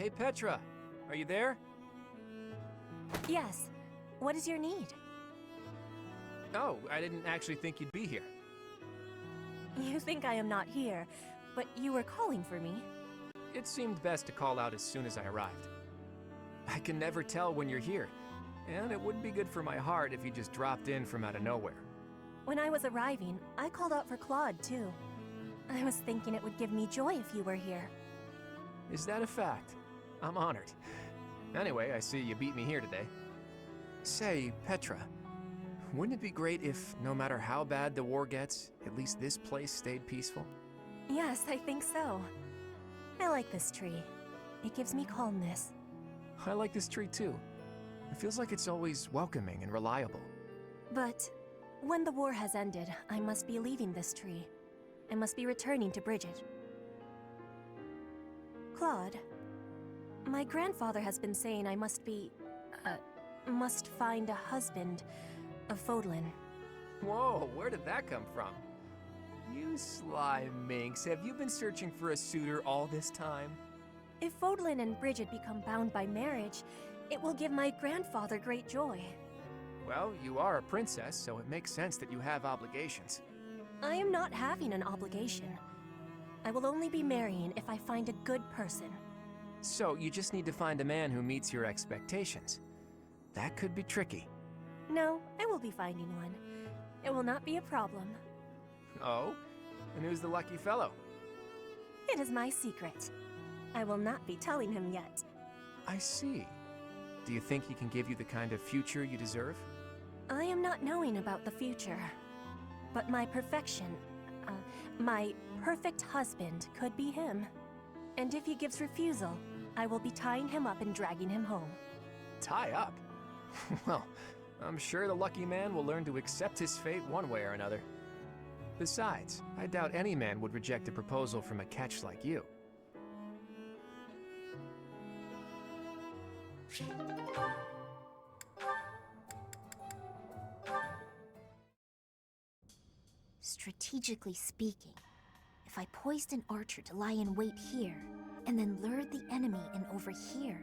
Hey, Petra. Are you there? Yes. What is your need? Oh, I didn't actually think you'd be here. You think I am not here, but you were calling for me. It seemed best to call out as soon as I arrived. I can never tell when you're here, and it wouldn't be good for my heart if you just dropped in from out of nowhere. When I was arriving, I called out for Claude, too. I was thinking it would give me joy if you were here. Is that a fact? I'm honored. Anyway, I see you beat me here today. Say, Petra, wouldn't it be great if, no matter how bad the war gets, at least this place stayed peaceful? Yes, I think so. I like this tree. It gives me calmness. I like this tree too. It feels like it's always welcoming and reliable. But when the war has ended, I must be leaving this tree. I must be returning to Bridget. Claude, my grandfather has been saying I must find a husband of Fodlin. Whoa, where did that come from? You sly minx, have you been searching for a suitor all this time? If Fodlin and Bridget become bound by marriage, it will give my grandfather great joy. Well, you are a princess, so it makes sense that you have obligations. I am not having an obligation. I will only be marrying if I find a good person. So, you just need to find a man who meets your expectations. That could be tricky. No, I will be finding one. It will not be a problem. Oh? And who's the lucky fellow? It is my secret. I will not be telling him yet. I see. Do you think he can give you the kind of future you deserve? I am not knowing about the future. But my perfect husband could be him. And if he gives refusal, I will be tying him up and dragging him home. Tie up? Well, I'm sure the lucky man will learn to accept his fate one way or another. Besides, I doubt any man would reject a proposal from a catch like you. Strategically speaking, if I poised an archer to lie in wait here, and then lured the enemy in over here...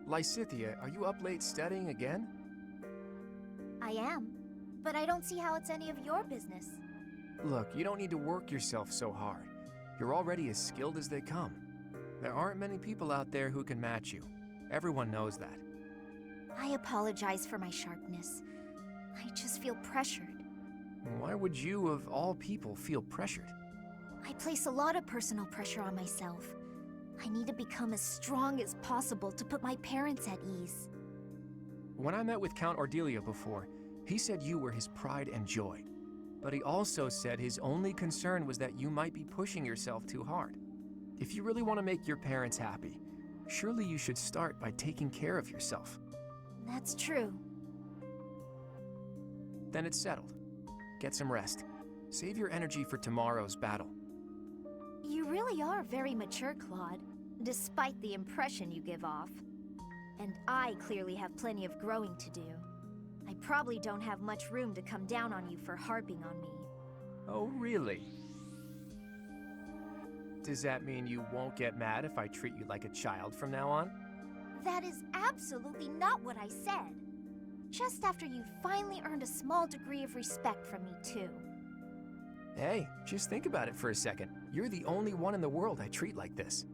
Lysithea, are you up late studying again? I am, but I don't see how it's any of your business. Look, you don't need to work yourself so hard. You're already as skilled as they come. There aren't many people out there who can match you. Everyone knows that. I apologize for my sharpness. I just feel pressured. Why would you, of all people, feel pressured? I place a lot of personal pressure on myself. I need to become as strong as possible to put my parents at ease. When I met with Count Ordelia before, he said you were his pride and joy. But he also said his only concern was that you might be pushing yourself too hard. If you really want to make your parents happy, surely you should start by taking care of yourself. That's true. Then it's settled. Get some rest. Save your energy for tomorrow's battle. You really are very mature, Claude, despite the impression you give off. And I clearly have plenty of growing to do. I probably don't have much room to come down on you for harping on me. Oh, really? Does that mean you won't get mad if I treat you like a child from now on? That is absolutely not what I said. Just after you finally earned a small degree of respect from me, too. Hey, just think about it for a second. You're the only one in the world I treat like this.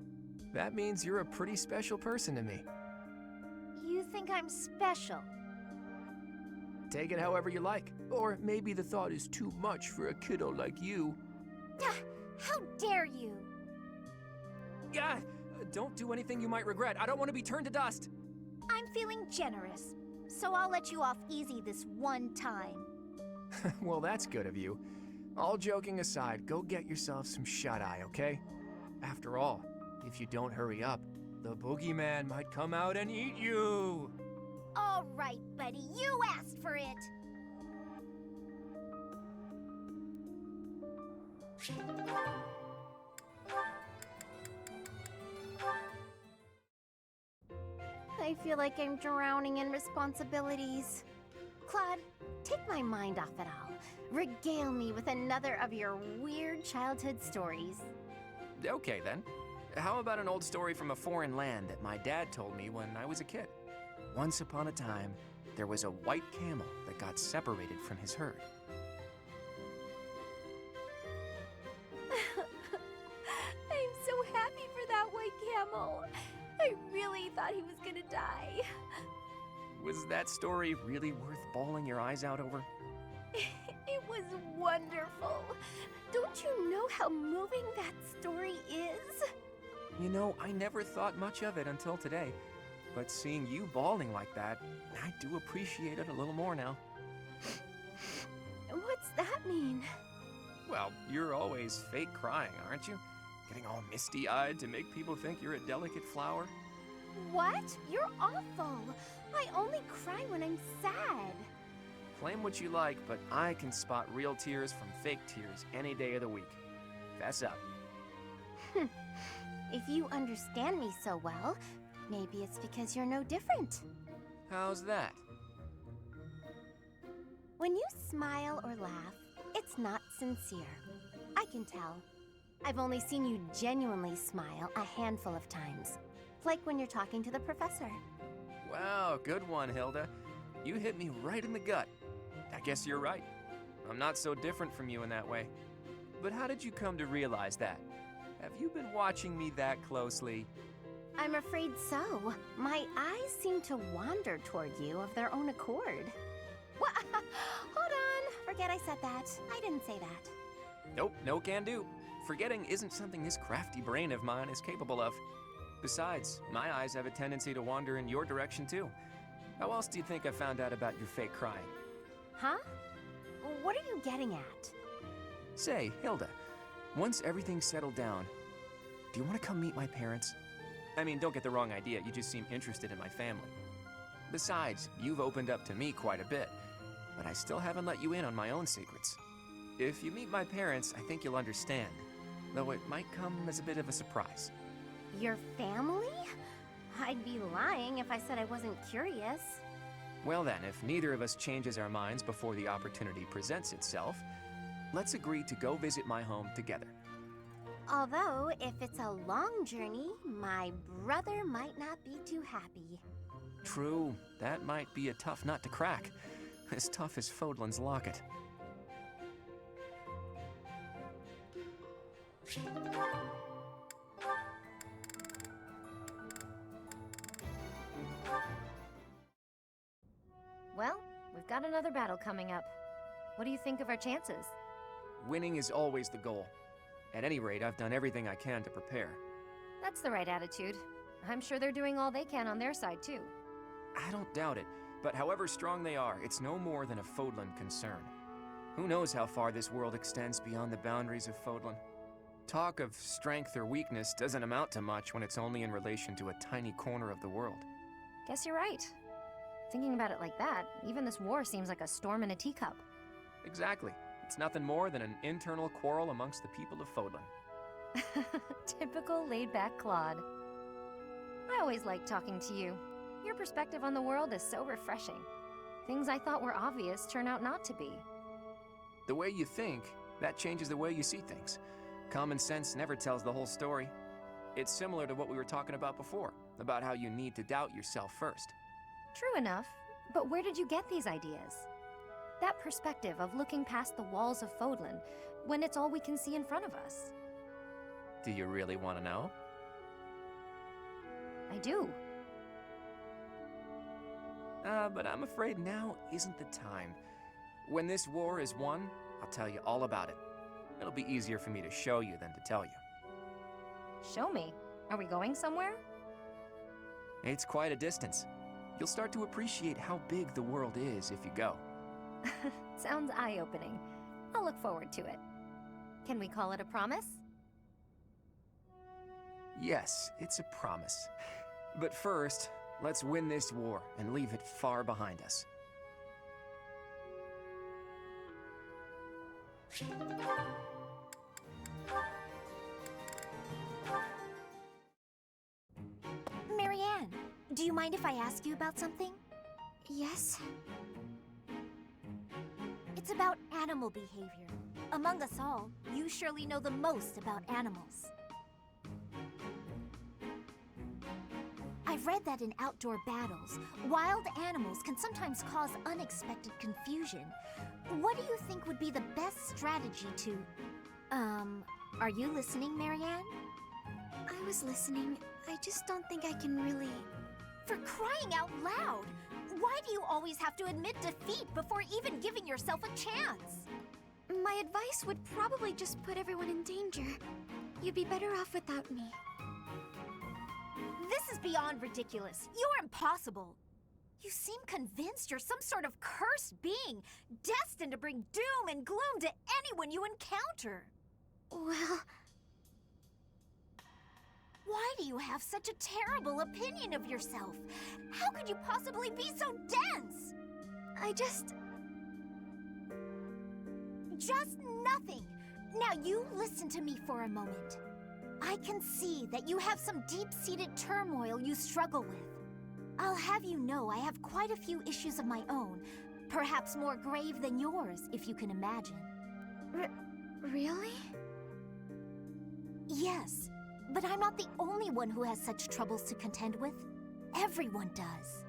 That means you're a pretty special person to me. You think I'm special? Take it however you like. Or maybe the thought is too much for a kiddo like you. How dare you! Gah! Don't do anything you might regret. I don't want to be turned to dust. I'm feeling generous, so I'll let you off easy this one time. Well, that's good of you. All joking aside, go get yourself some shut-eye, okay? After all, if you don't hurry up, the boogeyman might come out and eat you! All right, buddy, you asked for it! I feel like I'm drowning in responsibilities. Claude, take my mind off it all. Regale me with another of your weird childhood stories. Okay then. How about an old story from a foreign land that my dad told me when I was a kid? Once upon a time, there was a white camel that got separated from his herd. I'm so happy for that white camel. I really thought he was gonna die. Was that story really worth bawling your eyes out over? It was wonderful. Don't you know how moving that story is? You know, I never thought much of it until today. But seeing you bawling like that, I do appreciate it a little more now. What's that mean? Well, you're always fake crying, aren't you? Getting all misty-eyed to make people think you're a delicate flower? What? You're awful. I only cry when I'm sad. Claim what you like, but I can spot real tears from fake tears any day of the week. Fess up. If you understand me so well, maybe it's because you're no different. How's that? When you smile or laugh, it's not sincere. I can tell. I've only seen you genuinely smile a handful of times. Like when you're talking to the professor. Wow, good one, Hilda. You hit me right in the gut. I guess you're right. I'm not so different from you in that way. But how did you come to realize that? Have you been watching me that closely? I'm afraid so. My eyes seem to wander toward you of their own accord. What? Hold on. Forget I said that. I didn't say that. Nope, no can do. Forgetting isn't something this crafty brain of mine is capable of. Besides, my eyes have a tendency to wander in your direction too. How else do you think I found out about your fake crying? Huh? What are you getting at? Say, Hilda, once everything's settled down, do you want to come meet my parents? I mean, don't get the wrong idea, you just seem interested in my family. Besides, you've opened up to me quite a bit, but I still haven't let you in on my own secrets. If you meet my parents, I think you'll understand, though it might come as a bit of a surprise. Your family? I'd be lying if I said I wasn't curious. Well then, if neither of us changes our minds before the opportunity presents itself, let's agree to go visit my home together. Although, if it's a long journey, my brother might not be too happy. True, that might be a tough nut to crack. As tough as Fodlan's locket. Well, we've got another battle coming up. What do you think of our chances? Winning is always the goal. At any rate, I've done everything I can to prepare. That's the right attitude. I'm sure they're doing all they can on their side, too. I don't doubt it, but however strong they are, it's no more than a Fodlan concern. Who knows how far this world extends beyond the boundaries of Fodlan? Talk of strength or weakness doesn't amount to much when it's only in relation to a tiny corner of the world. Guess you're right. Thinking about it like that, even this war seems like a storm in a teacup. Exactly. It's nothing more than an internal quarrel amongst the people of Fodlan. Typical laid-back Claude. I always like talking to you. Your perspective on the world is so refreshing. Things I thought were obvious turn out not to be. The way you think, that changes the way you see things. Common sense never tells the whole story. It's similar to what we were talking about before, about how you need to doubt yourself first. True enough, but where did you get these ideas? That perspective of looking past the walls of Fodlan, when it's all we can see in front of us. Do you really want to know? I do. But I'm afraid now isn't the time. When this war is won, I'll tell you all about it. It'll be easier for me to show you than to tell you. Show me. Are we going somewhere? It's quite a distance. You'll start to appreciate how big the world is if you go. Sounds eye-opening. I'll look forward to it. Can we call it a promise? Yes, it's a promise. But first, let's win this war and leave it far behind us. Marianne, do you mind if I ask you about something? Yes? It's about animal behavior. Among us all, you surely know the most about animals. I've read that in outdoor battles, wild animals can sometimes cause unexpected confusion. What do you think would be the best strategy to... are you listening, Marianne? I was listening. I just don't think I can really... For crying out loud! Why do you always have to admit defeat before even giving yourself a chance? My advice would probably just put everyone in danger. You'd be better off without me. This is beyond ridiculous. You're impossible. You seem convinced you're some sort of cursed being, destined to bring doom and gloom to anyone you encounter. Well... Why do you have such a terrible opinion of yourself? How could you possibly be so dense? I just... Just nothing. Now you listen to me for a moment. I can see that you have some deep-seated turmoil you struggle with. I'll have you know I have quite a few issues of my own, perhaps more grave than yours, if you can imagine. Really? Yes, but I'm not the only one who has such troubles to contend with. Everyone does.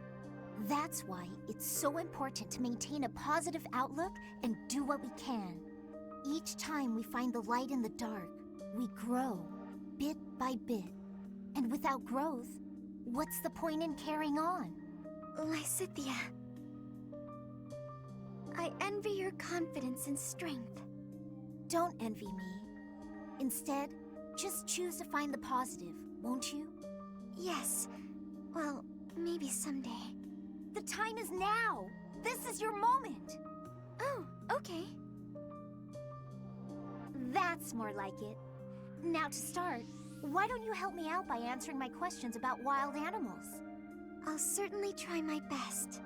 That's why it's so important to maintain a positive outlook and do what we can. Each time we find the light in the dark, we grow, bit by bit. And without growth, what's the point in carrying on? Lysithea, I envy your confidence and strength. Don't envy me. Instead, just choose to find the positive, won't you? Yes. Well, maybe someday. The time is now! This is your moment! Oh, okay. That's more like it. Now to start, why don't you help me out by answering my questions about wild animals? I'll certainly try my best.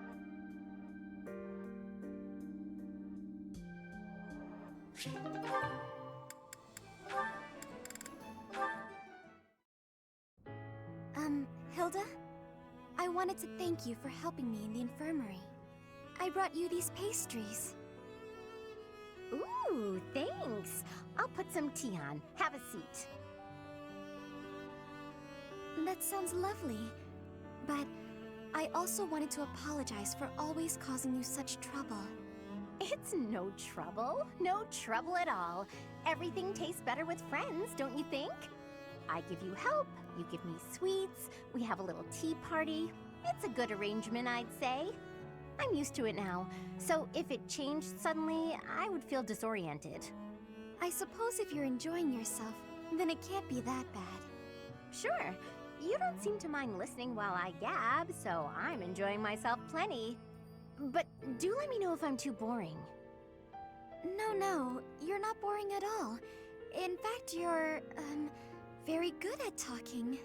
Hilda? I wanted to thank you for helping me in the infirmary. I brought you these pastries. Ooh, thanks. I'll put some tea on. Have a seat. That sounds lovely. But I also wanted to apologize for always causing you such trouble. It's no trouble. No trouble at all. Everything tastes better with friends, don't you think? I give you help, you give me sweets, we have a little tea party. It's a good arrangement, I'd say. I'm used to it now, so if it changed suddenly, I would feel disoriented. I suppose if you're enjoying yourself, then it can't be that bad. Sure, you don't seem to mind listening while I gab, so I'm enjoying myself plenty. But do let me know if I'm too boring. No, you're not boring at all. In fact, you're, very good at talking.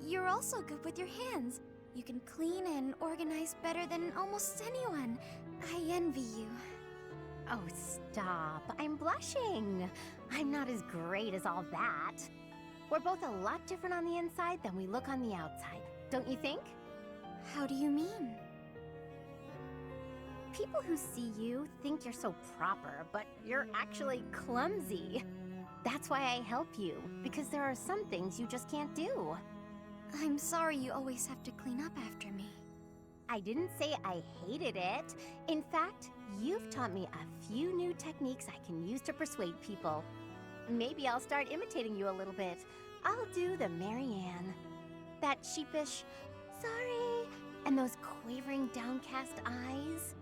You're also good with your hands. You can clean and organize better than almost anyone. I envy you. Oh, stop. I'm blushing. I'm not as great as all that. We're both a lot different on the inside than we look on the outside, don't you think? How do you mean? People who see you think you're so proper, but you're actually clumsy. That's why I help you, because there are some things you just can't do. I'm sorry you always have to clean up after me. I didn't say I hated it. In fact, you've taught me a few new techniques I can use to persuade people. Maybe I'll start imitating you a little bit. I'll do the Marianne. That sheepish, sorry, and those quavering downcast eyes.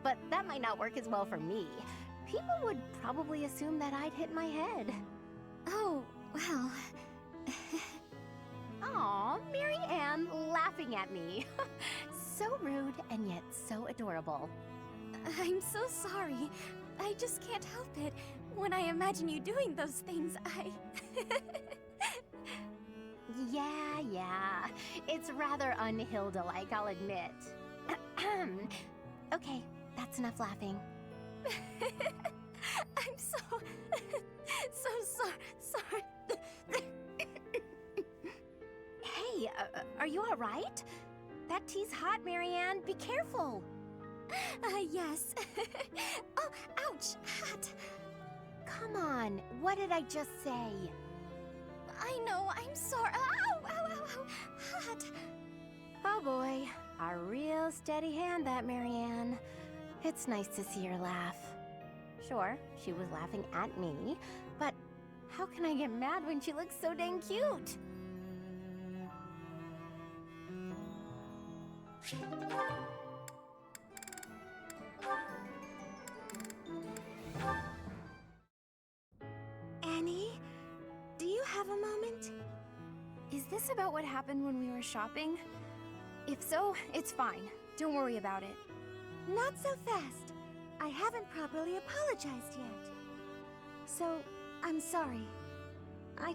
But that might not work as well for me. People would probably assume that I'd hit my head. Oh, well... Aw, Marianne laughing at me. So rude and yet so adorable. I'm so sorry. I just can't help it. When I imagine you doing those things, I... Yeah. It's rather un-Hilda-like, I'll admit. Okay, that's enough laughing. I'm so sorry. Hey, are you all right? That tea's hot, Marianne. Be careful. Yes. Oh, ouch, hot. Come on, what did I just say? I know, I'm sorry. Ow, hot. Oh boy, a real steady hand, that Marianne. It's nice to see her laugh. Sure, she was laughing at me, but how can I get mad when she looks so dang cute? Annie, do you have a moment? Is this about what happened when we were shopping? If so, it's fine. Don't worry about it. Not so fast. I haven't properly apologized yet. So, I'm sorry. I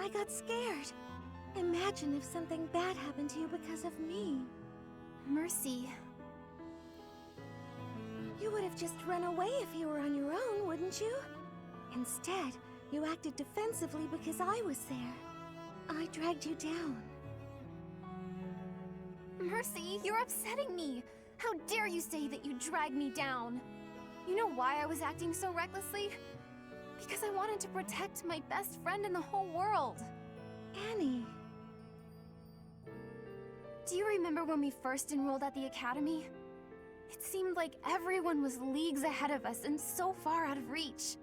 got scared. Imagine if something bad happened to you because of me. Mercy. You would have just run away if you were on your own, wouldn't you? Instead, you acted defensively because I was there. I dragged you down. Mercy, you're upsetting me! How dare you say that you dragged me down? You know why I was acting so recklessly? Because I wanted to protect my best friend in the whole world. Annie. Do you remember when we first enrolled at the academy? It seemed like everyone was leagues ahead of us and so far out of reach.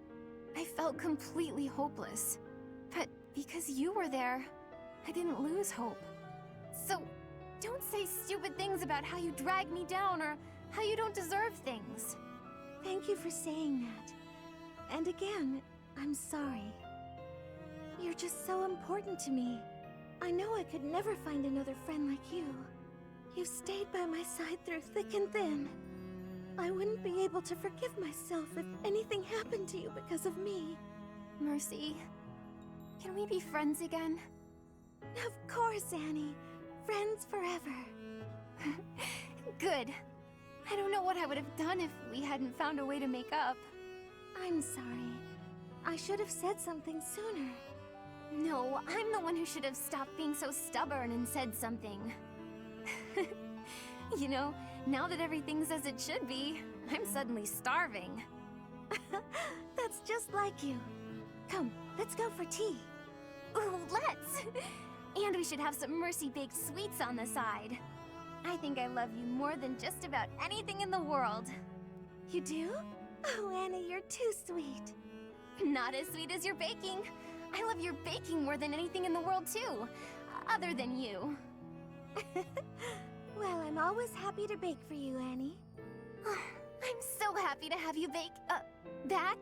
I felt completely hopeless. But because you were there, I didn't lose hope. So, don't say stupid things about how you dragged me down or how you don't deserve things. Thank you for saying that. And again, I'm sorry. You're just so important to me. I know I could never find another friend like you. You've stayed by my side through thick and thin. I wouldn't be able to forgive myself if anything happened to you because of me. Mercy, can we be friends again? Of course, Annie. Friends forever. Good. I don't know what I would have done if we hadn't found a way to make up. I'm sorry. I should have said something sooner. No, I'm the one who should have stopped being so stubborn and said something. You know, now that everything's as it should be, I'm suddenly starving. That's just like you. Come, let's go for tea. Ooh, let's! And we should have some Mercy-baked sweets on the side. I think I love you more than just about anything in the world. You do? Oh, Annie, you're too sweet. Not as sweet as your baking. I love your baking more than anything in the world, too. Other than you. Well, I'm always happy to bake for you, Annie. I'm so happy to have you bake, back.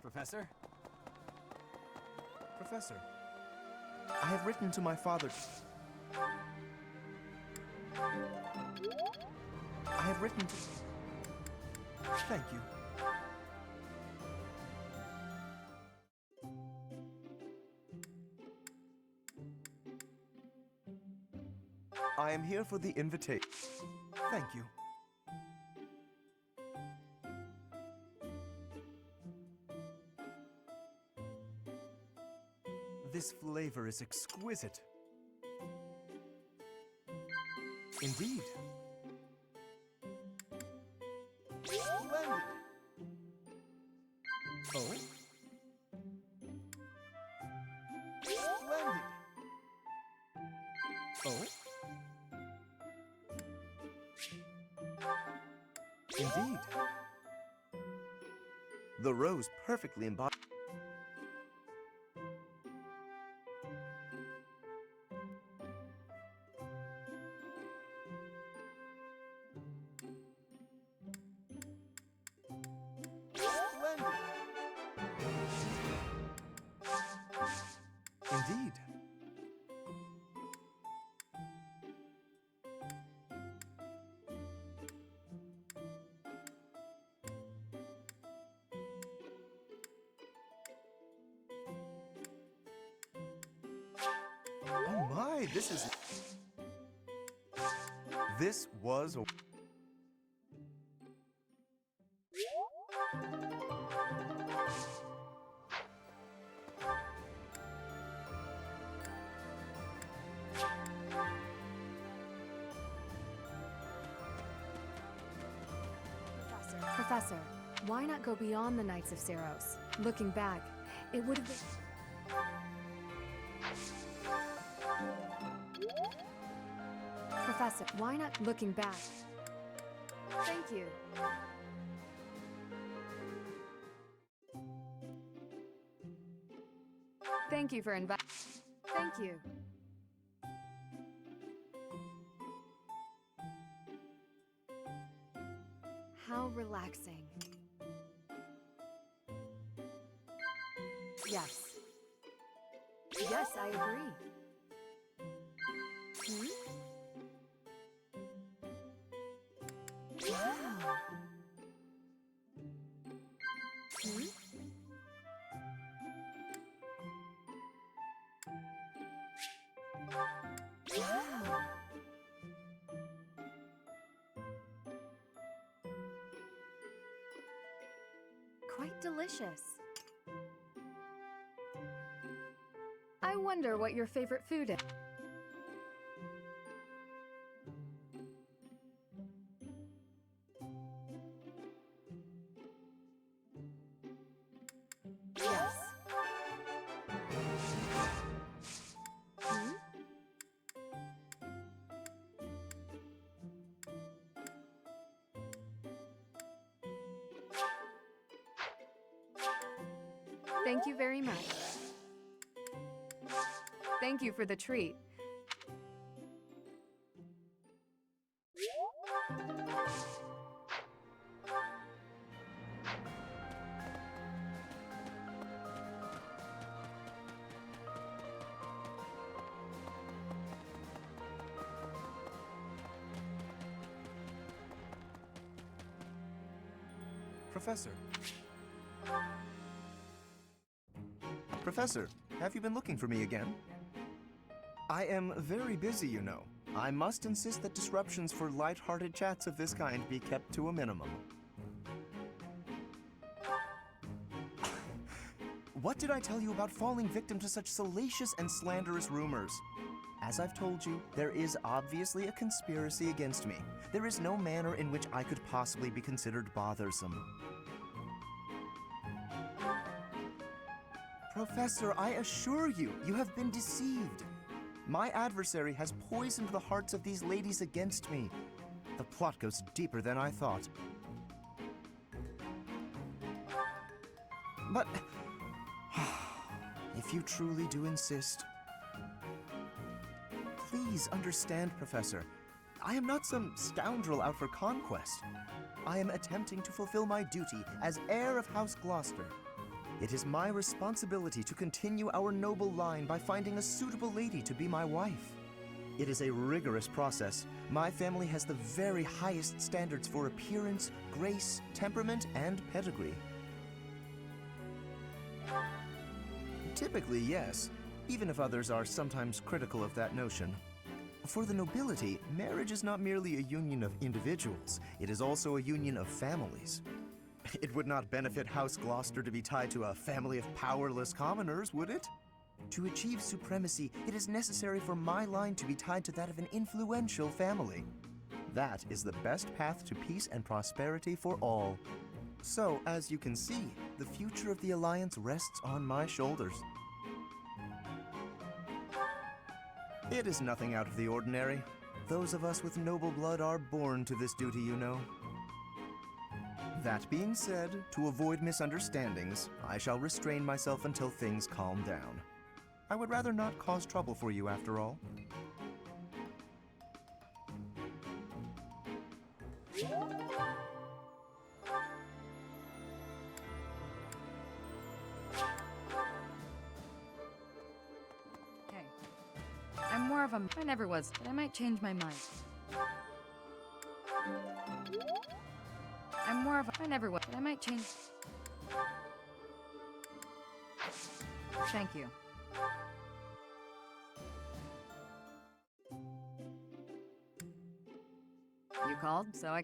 Professor? Professor, I have written to my father. I have written to... Thank you. I am here for the invitation. Thank you. This flavor is exquisite. Indeed. Splendid. Oh? Splendid. Indeed. The rose perfectly embodies. Indeed. Oh my, this was a... Professor, why not go beyond the Knights of Seros? Looking back, it would have been... Professor, why not looking back? Thank you. Thank you for inviting... Thank you. How relaxing. Yes. Yes, I agree. Hmm? Wow. Hmm? Wow. Quite delicious. I wonder what your favorite food is. Yes. Hmm? Thank you very much. Thank you for the treat. Professor. Professor, have you been looking for me again? I am very busy, you know. I must insist that disruptions for light-hearted chats of this kind be kept to a minimum. What did I tell you about falling victim to such salacious and slanderous rumors? As I've told you, there is obviously a conspiracy against me. There is no manner in which I could possibly be considered bothersome. Professor, I assure you, you have been deceived. My adversary has poisoned the hearts of these ladies against me. The plot goes deeper than I thought. But if you truly do insist, please understand, Professor. I am not some scoundrel out for conquest. I am attempting to fulfill my duty as heir of House Gloucester. It is my responsibility to continue our noble line by finding a suitable lady to be my wife. It is a rigorous process. My family has the very highest standards for appearance, grace, temperament, and pedigree. Typically, yes, even if others are sometimes critical of that notion. For the nobility, marriage is not merely a union of individuals, it is also a union of families. It would not benefit House Gloucester to be tied to a family of powerless commoners, would it? To achieve supremacy, it is necessary for my line to be tied to that of an influential family. That is the best path to peace and prosperity for all. So, as you can see, the future of the Alliance rests on my shoulders. It is nothing out of the ordinary. Those of us with noble blood are born to this duty, you know. That being said, to avoid misunderstandings, I shall restrain myself until things calm down. I would rather not cause trouble for you after all. Hey, I'm more of a... I never was, but I might change my mind. I'm more of a... I never was, but I might change... Thank you. You called, so I...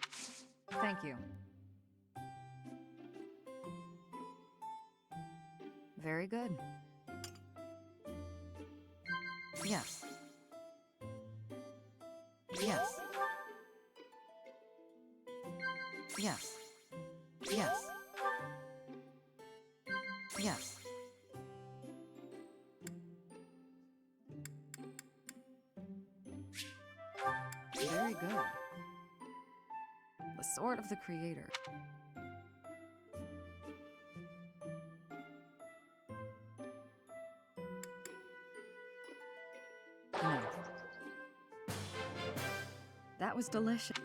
Thank you. Very good. Yes. Yes. Yes. Yes. Yes. Very good. The sword of the creator. No. That was delicious.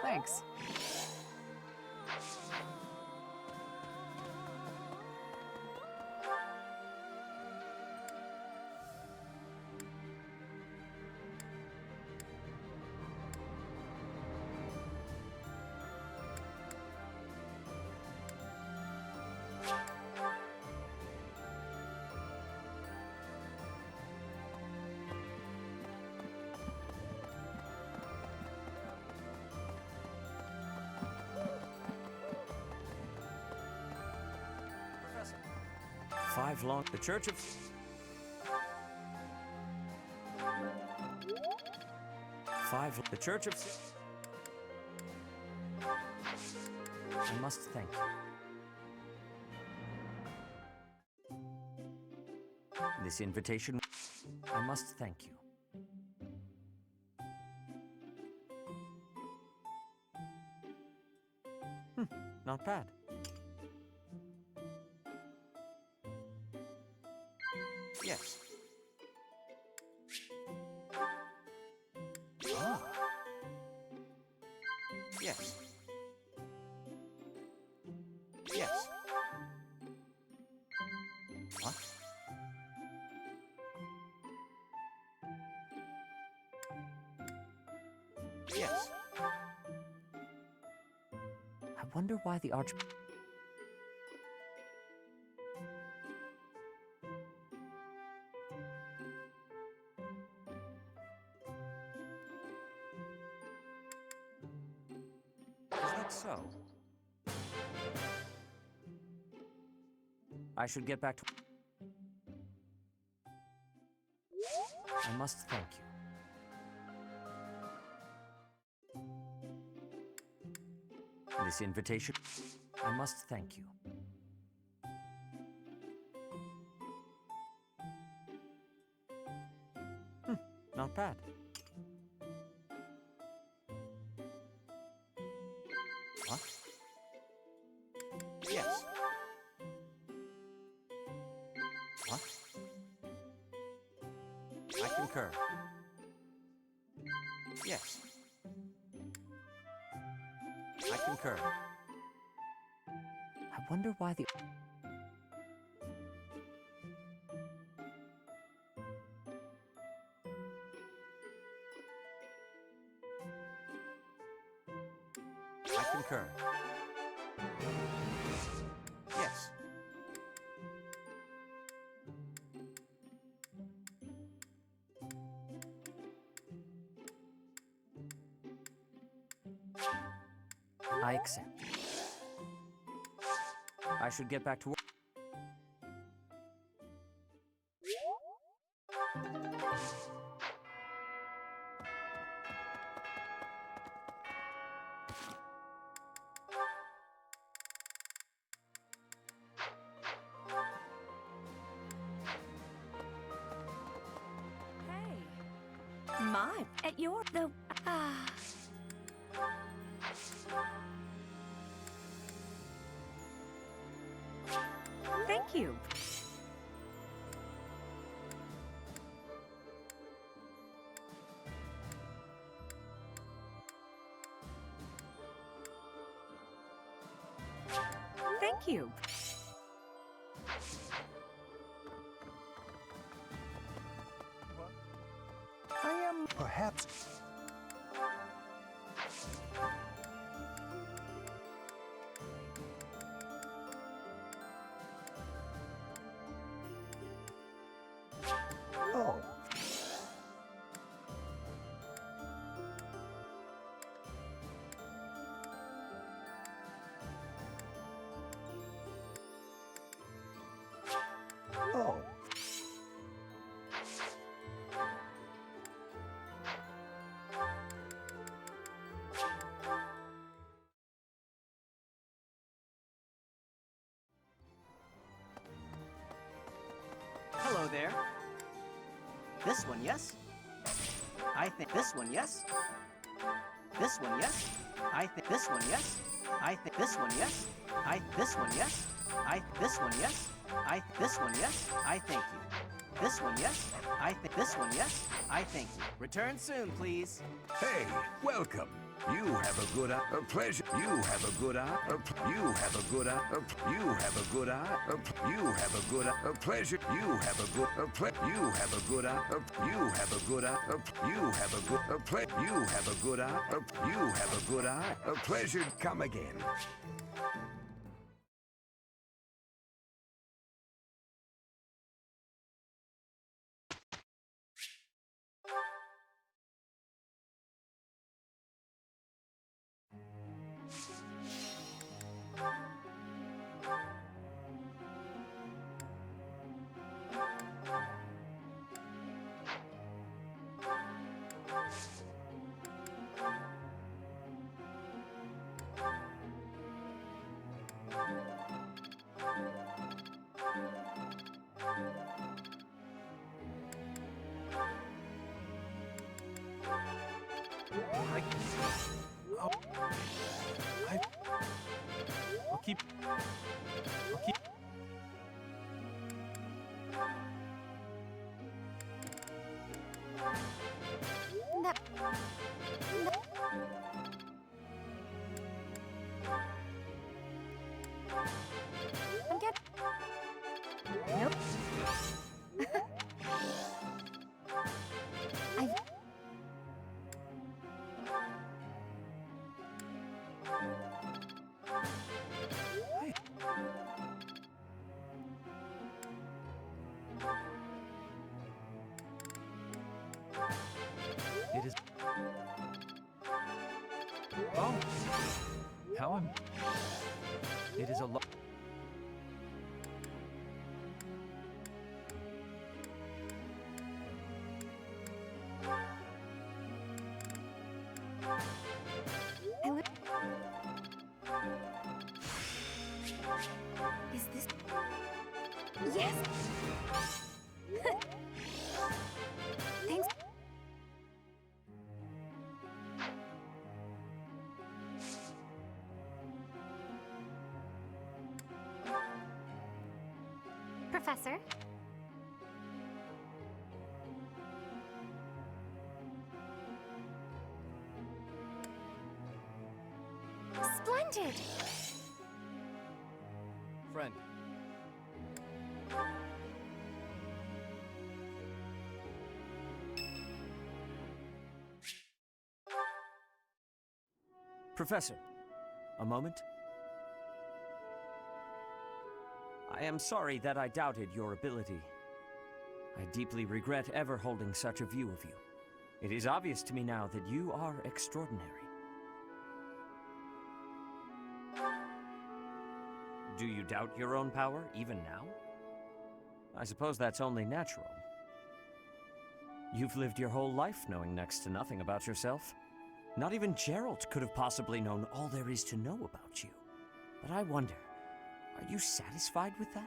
Thanks. Five long... The Church of... Five... The Church of... I must thank you. This invitation... I must thank you. Not bad. Yes. Ah. Yes. Yes. What? Yes. I wonder why the arch... So, I should get back to... I must thank you. This invitation... I must thank you. Not bad. What? Yes. What? I concur. Yes. I concur. I wonder why the... I concur. Yes. I accept. I should get back to work. My, at your, the, Thank you. Thank you. I am perhaps. Oh. Oh. Hello there. This one, yes? I think this one, yes? This one, yes? I think this one, yes? I think this one, yes? This one, yes? This one, yes? This one, yes? I thank you. This one, yes? This one, yes? I thank you. Return soon, please. Hey, welcome. You have a good eye, a pleasure. You have a good eye, you have a good eye, you have a good eye, you have a good eye, a pleasure. You have a good, you have a good eye, you have a good eye, you have a good, you have a good eye, you have a good eye, a pleasure. Come again. I'll keep. Nope. It is. Oh, how am? It is a lot. Is this... Yes! Thanks. Professor? Splendid! Friend. Professor, a moment. I am sorry that I doubted your ability. I deeply regret ever holding such a view of you. It is obvious to me now that you are extraordinary. Do you doubt your own power, even now? I suppose that's only natural. You've lived your whole life knowing next to nothing about yourself. Not even Gerald could have possibly known all there is to know about you. But I wonder, are you satisfied with that?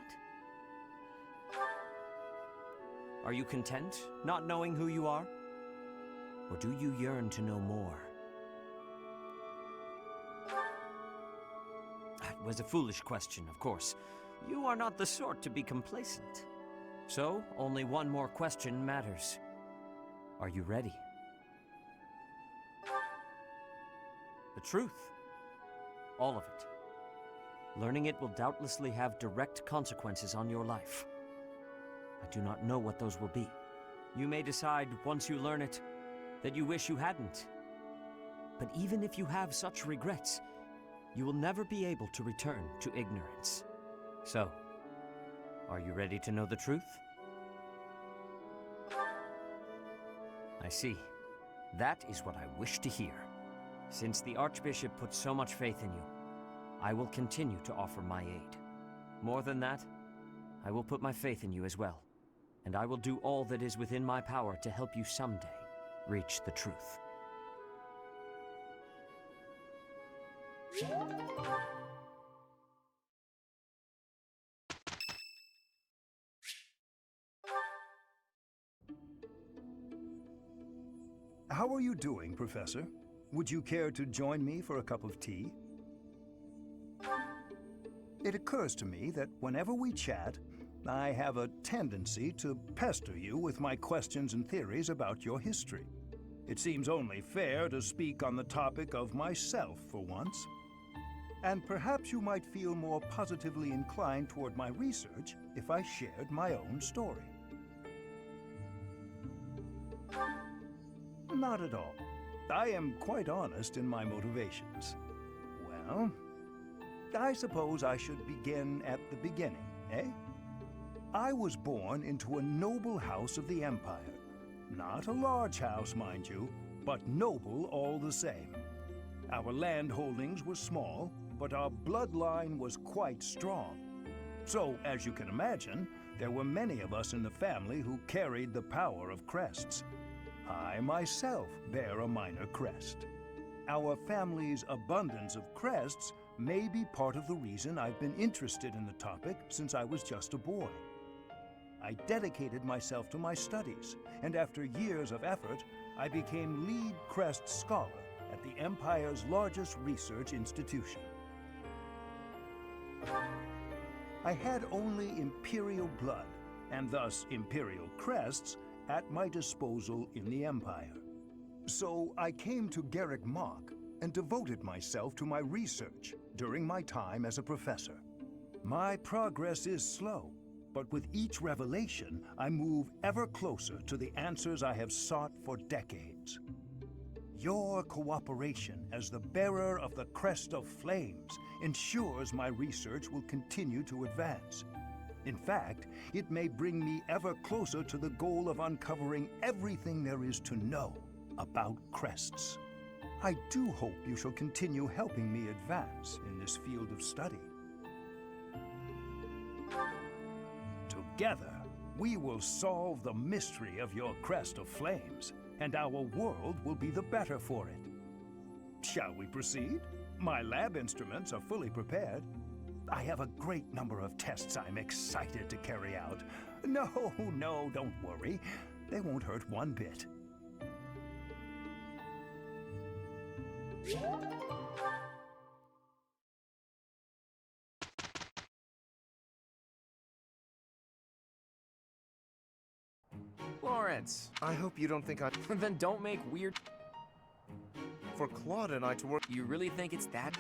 Are you content, not knowing who you are? Or do you yearn to know more? That was a foolish question, of course. You are not the sort to be complacent. So, only one more question matters. Are you ready? The truth. All of it. Learning it will doubtlessly have direct consequences on your life. I do not know what those will be. You may decide, once you learn it, that you wish you hadn't. But even if you have such regrets, you will never be able to return to ignorance. So, are you ready to know the truth? I see. That is what I wish to hear. Since the Archbishop put so much faith in you, I will continue to offer my aid. More than that, I will put my faith in you as well, and I will do all that is within my power to help you someday reach the truth. How are you doing, Professor? Would you care to join me for a cup of tea? It occurs to me that whenever we chat, I have a tendency to pester you with my questions and theories about your history. It seems only fair to speak on the topic of myself for once. And perhaps you might feel more positively inclined toward my research if I shared my own story. Not at all. I am quite honest in my motivations. Well, I suppose I should begin at the beginning, eh? I was born into a noble house of the Empire. Not a large house, mind you, but noble all the same. Our land holdings were small, but our bloodline was quite strong. So, as you can imagine, there were many of us in the family who carried the power of crests. I myself bear a minor crest. Our family's abundance of crests may be part of the reason I've been interested in the topic since I was just a boy. I dedicated myself to my studies, and after years of effort, I became lead crest scholar at the Empire's largest research institution. I had only imperial blood, and thus imperial crests, at my disposal in the Empire. So I came to Garrick Mach and devoted myself to my research during my time as a professor. My progress is slow, but with each revelation, I move ever closer to the answers I have sought for decades. Your cooperation as the bearer of the Crest of Flames ensures my research will continue to advance. In fact, it may bring me ever closer to the goal of uncovering everything there is to know about crests. I do hope you shall continue helping me advance in this field of study. Together, we will solve the mystery of your Crest of Flames, and our world will be the better for it. Shall we proceed? My lab instruments are fully prepared. I have a great number of tests I'm excited to carry out. No, don't worry. They won't hurt one bit. Lawrence, I hope you don't think I... then don't make weird... For Claude and I to work... You really think it's that...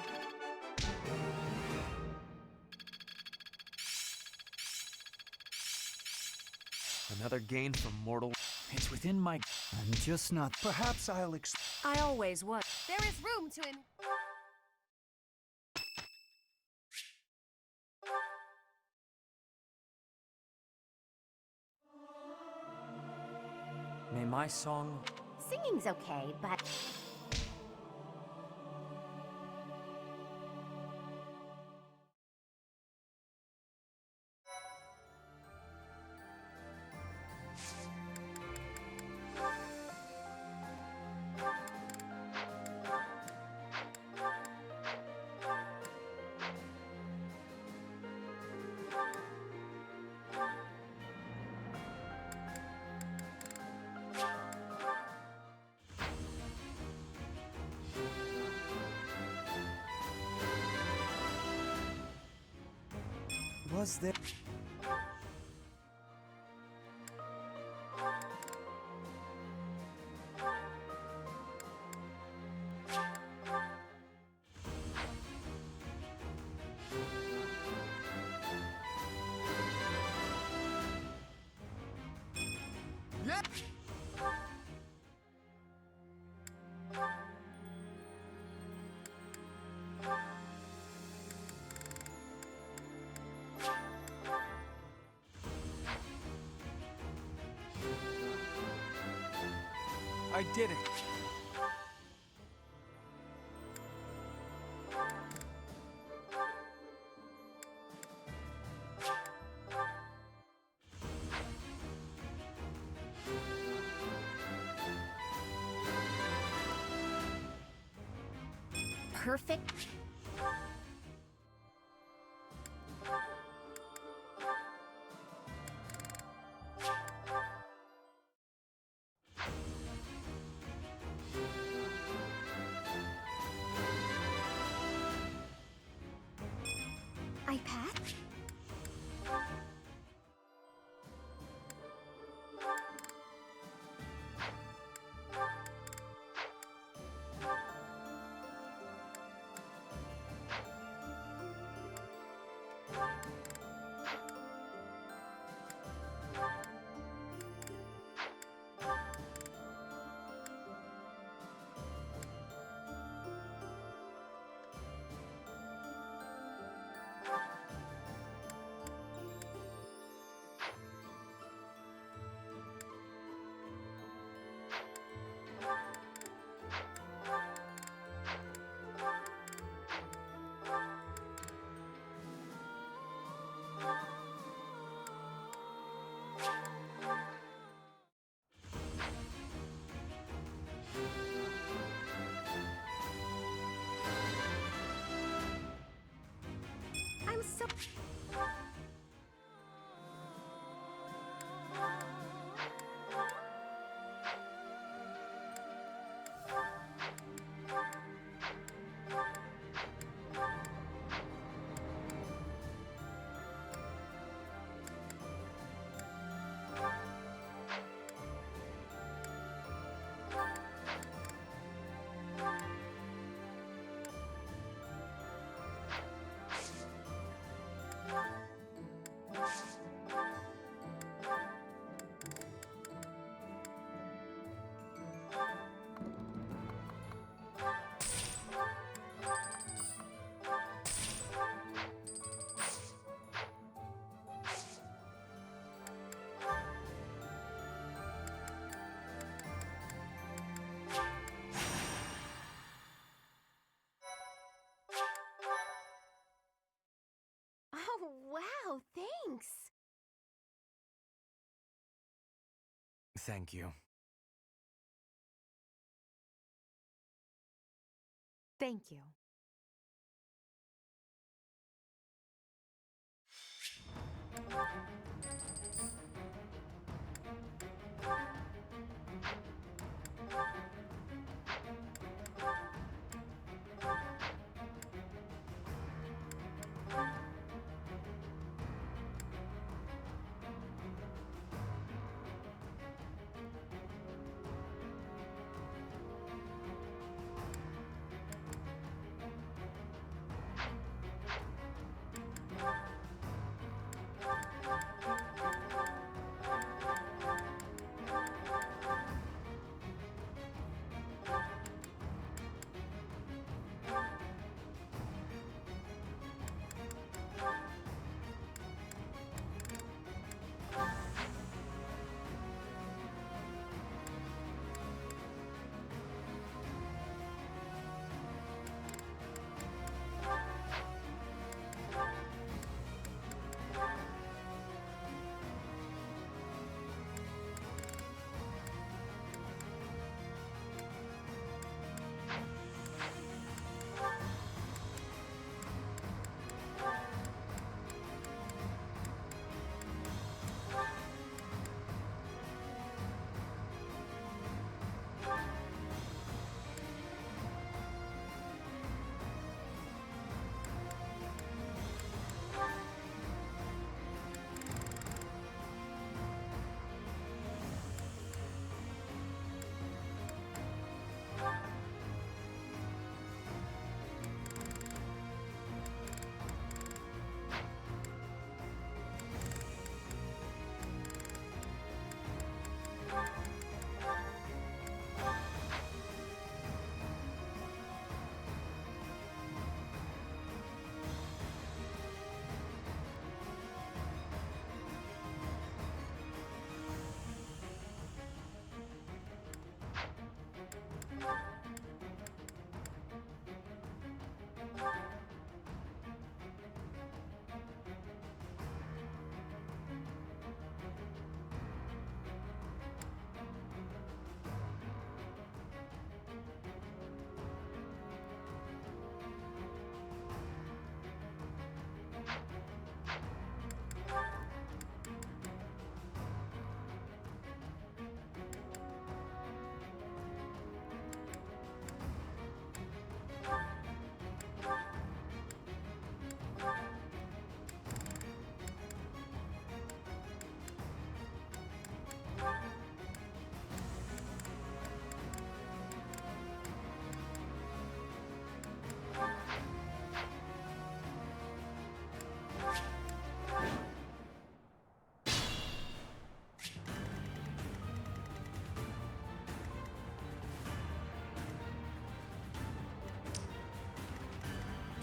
Another gain from mortal... It's within my... I'm just not... Perhaps I'll I always was. There is room to May my song... Singing's okay, but Was there... I did it. Perfect. iPad? I'm so... Oh, wow, thanks. Thank you. Thank you.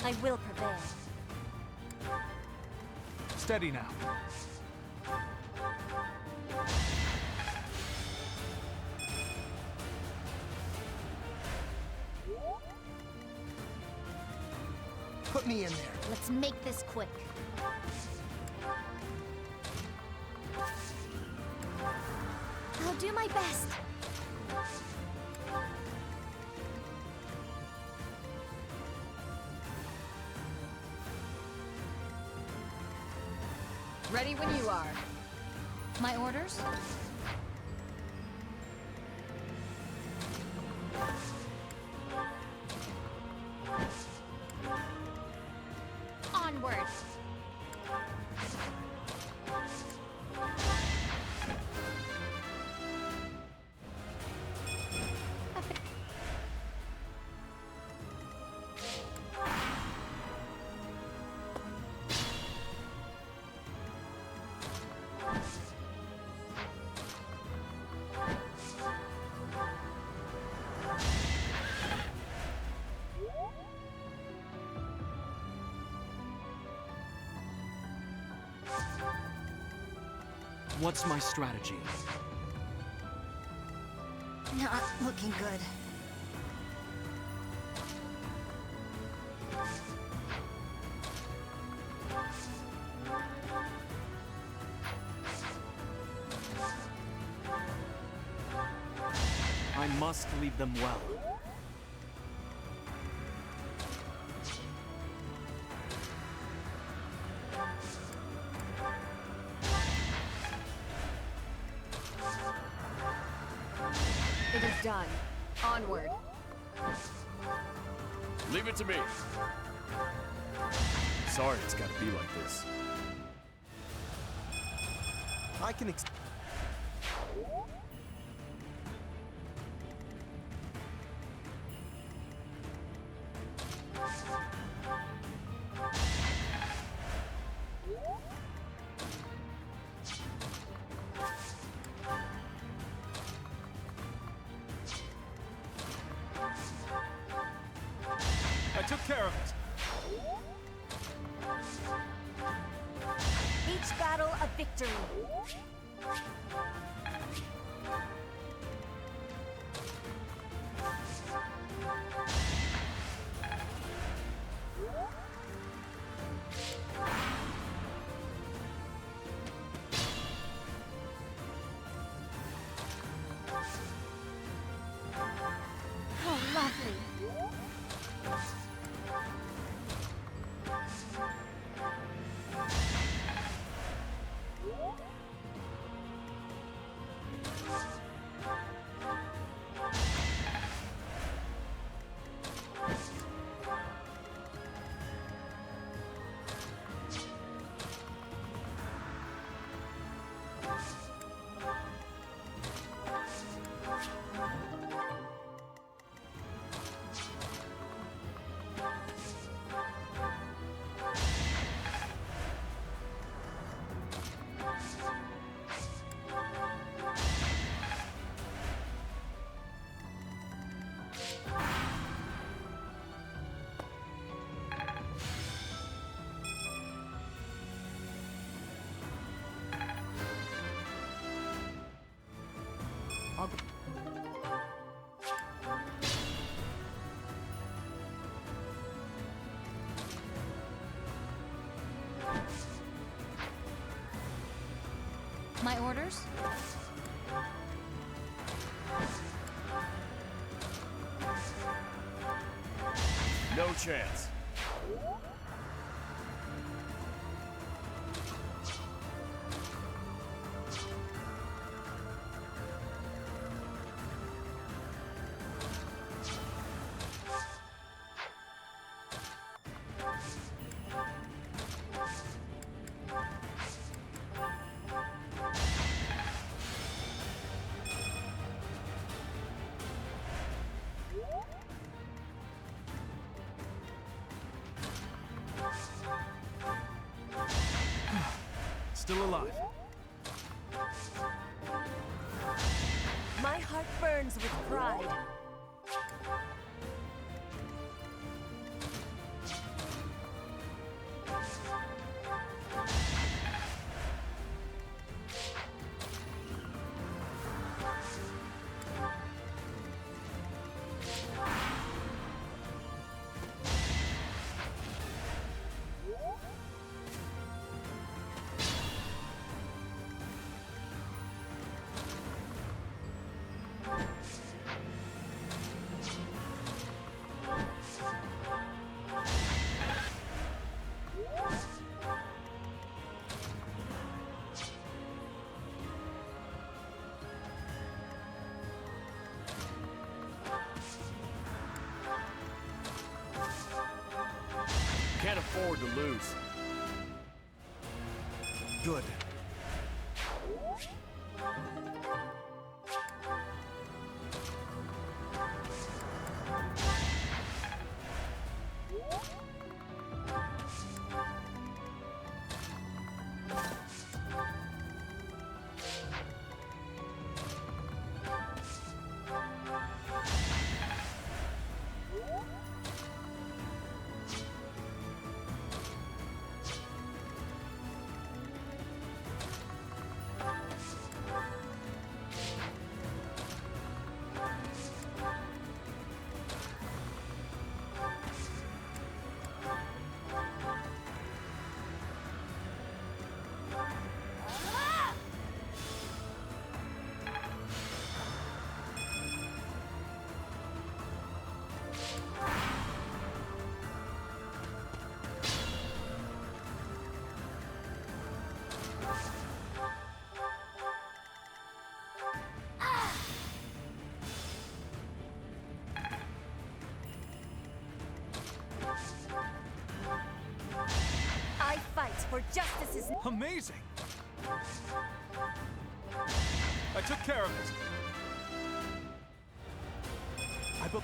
I will prevail. Steady now. Put me in there. Let's make this quick. I'll do my best. Ready when you are. My orders? Onward. What's my strategy? Not looking good. I must lead them well. It is done. Onward. Leave it to me. Sorry it's gotta be like this. I can I took care of it. Each battle a victory. Oh, lovely. My orders? No chance. Still alive. My heart burns with pride. Can't afford to lose. Good. I fight for justice's... Amazing! I took care of it. I bel...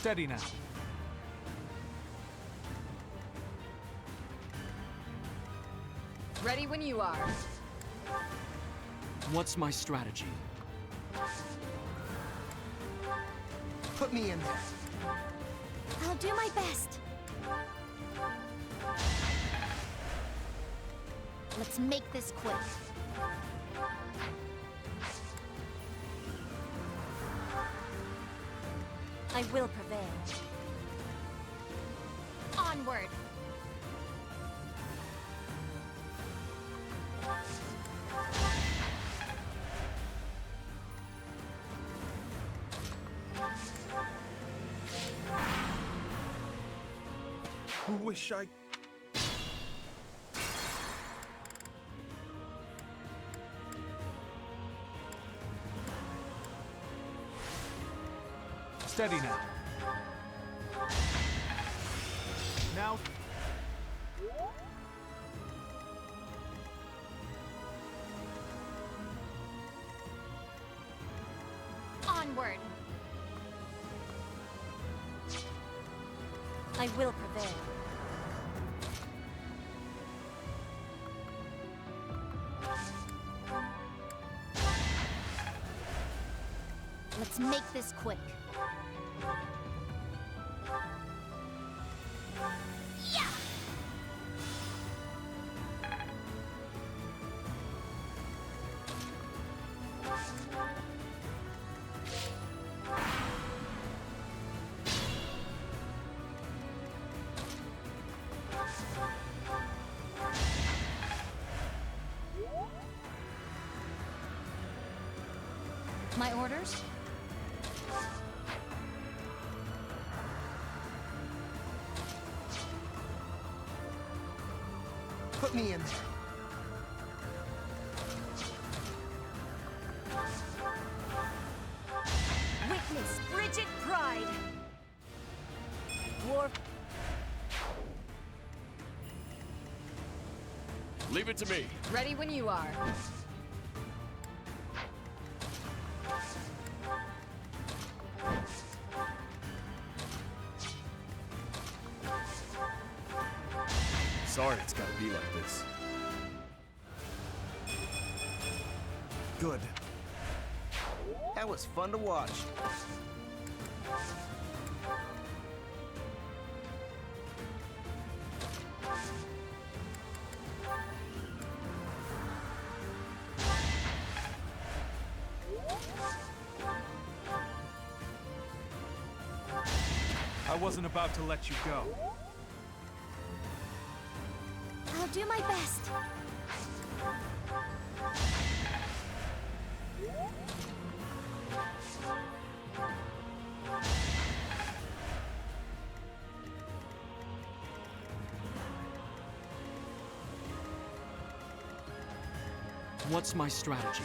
Steady now. Ready when you are. What's my strategy? Put me in there. I'll do my best. Let's make this quick. I will prevail. Onward! Wish I... Steady now. Now... Onward! I will prevail. Let's make this quick. Yeah! My orders? Put me in there. Witness Bridget Pride. War. Leave it to me. Ready when you are. Sorry it's gotta be like this. Good. That was fun to watch. I wasn't about to let you go. I'll do my best. What's my strategy?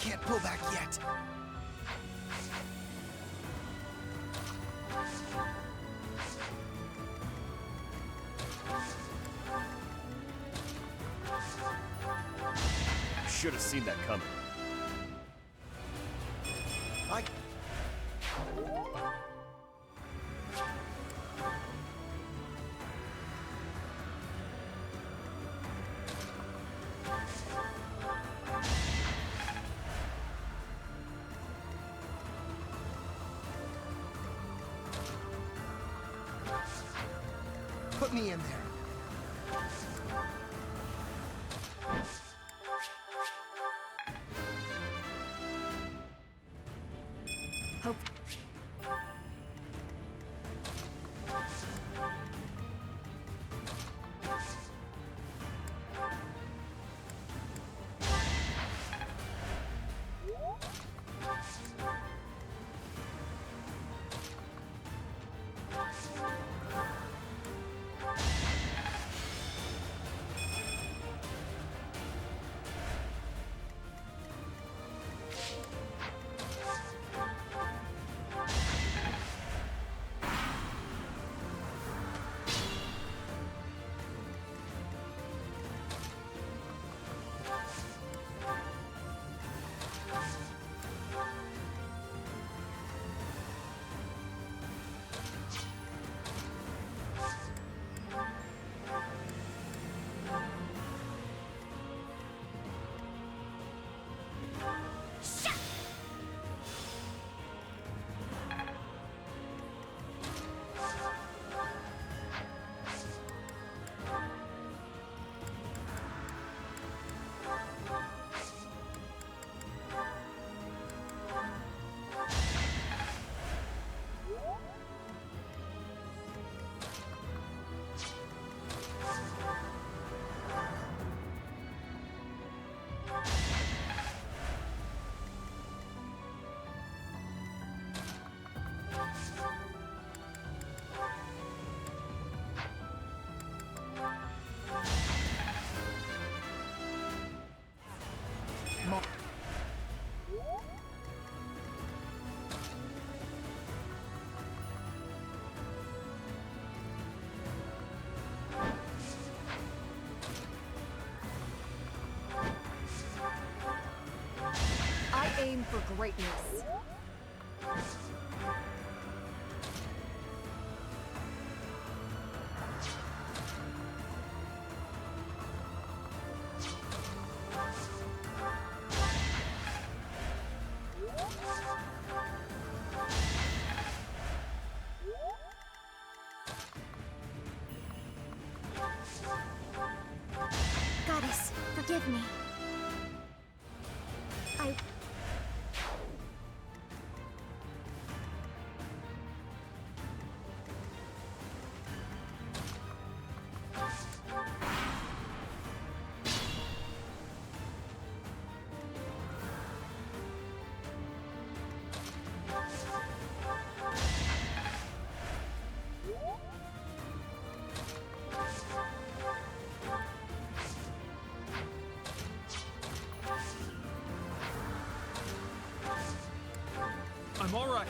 Can't pull back yet. Should have seen that coming. I... Put me in there. Hope. aiming for greatness. Goddess, forgive me. I'm all right.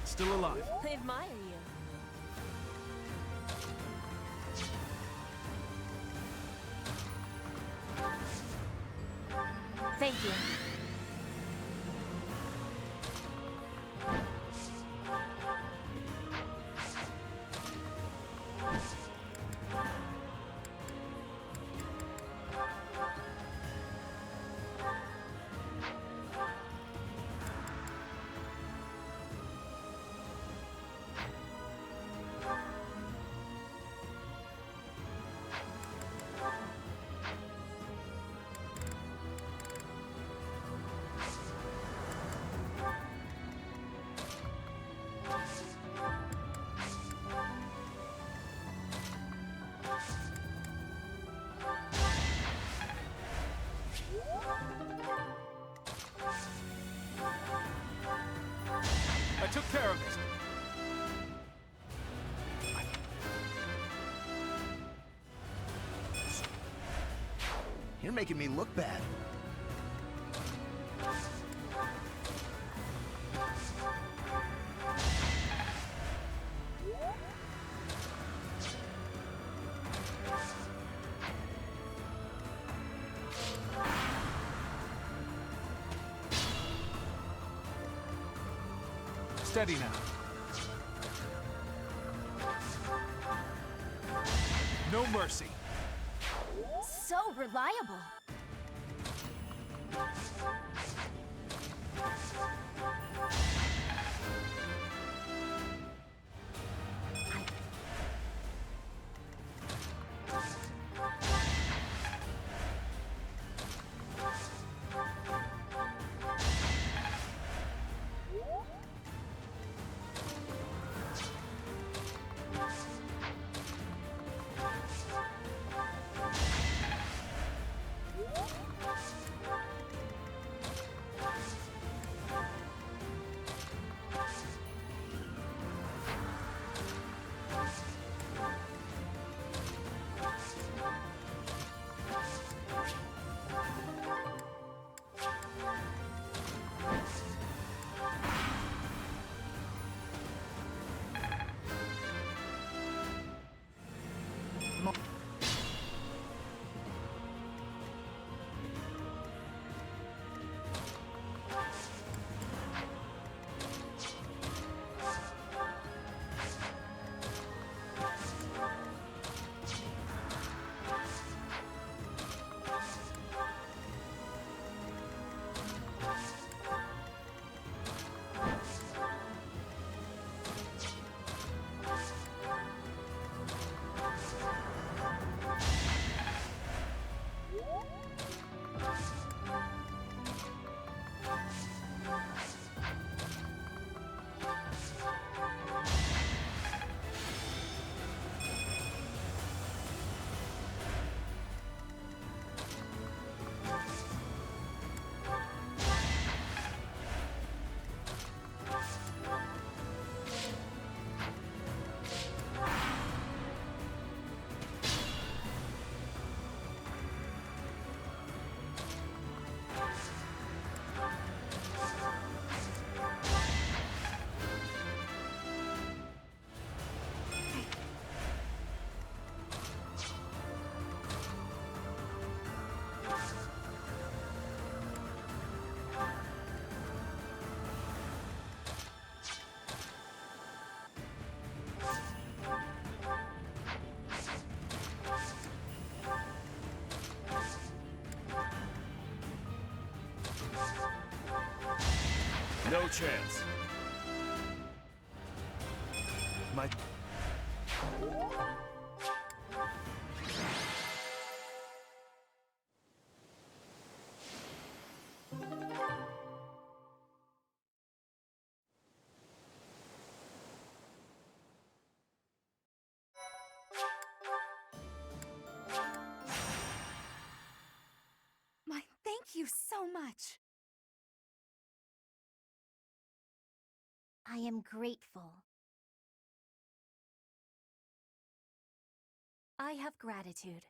Still alive. I admire you. Thank you. I took care of it. You're making me look bad. Steady now. No mercy. So reliable. no chance. My... Thank you so much. I am grateful. I have gratitude.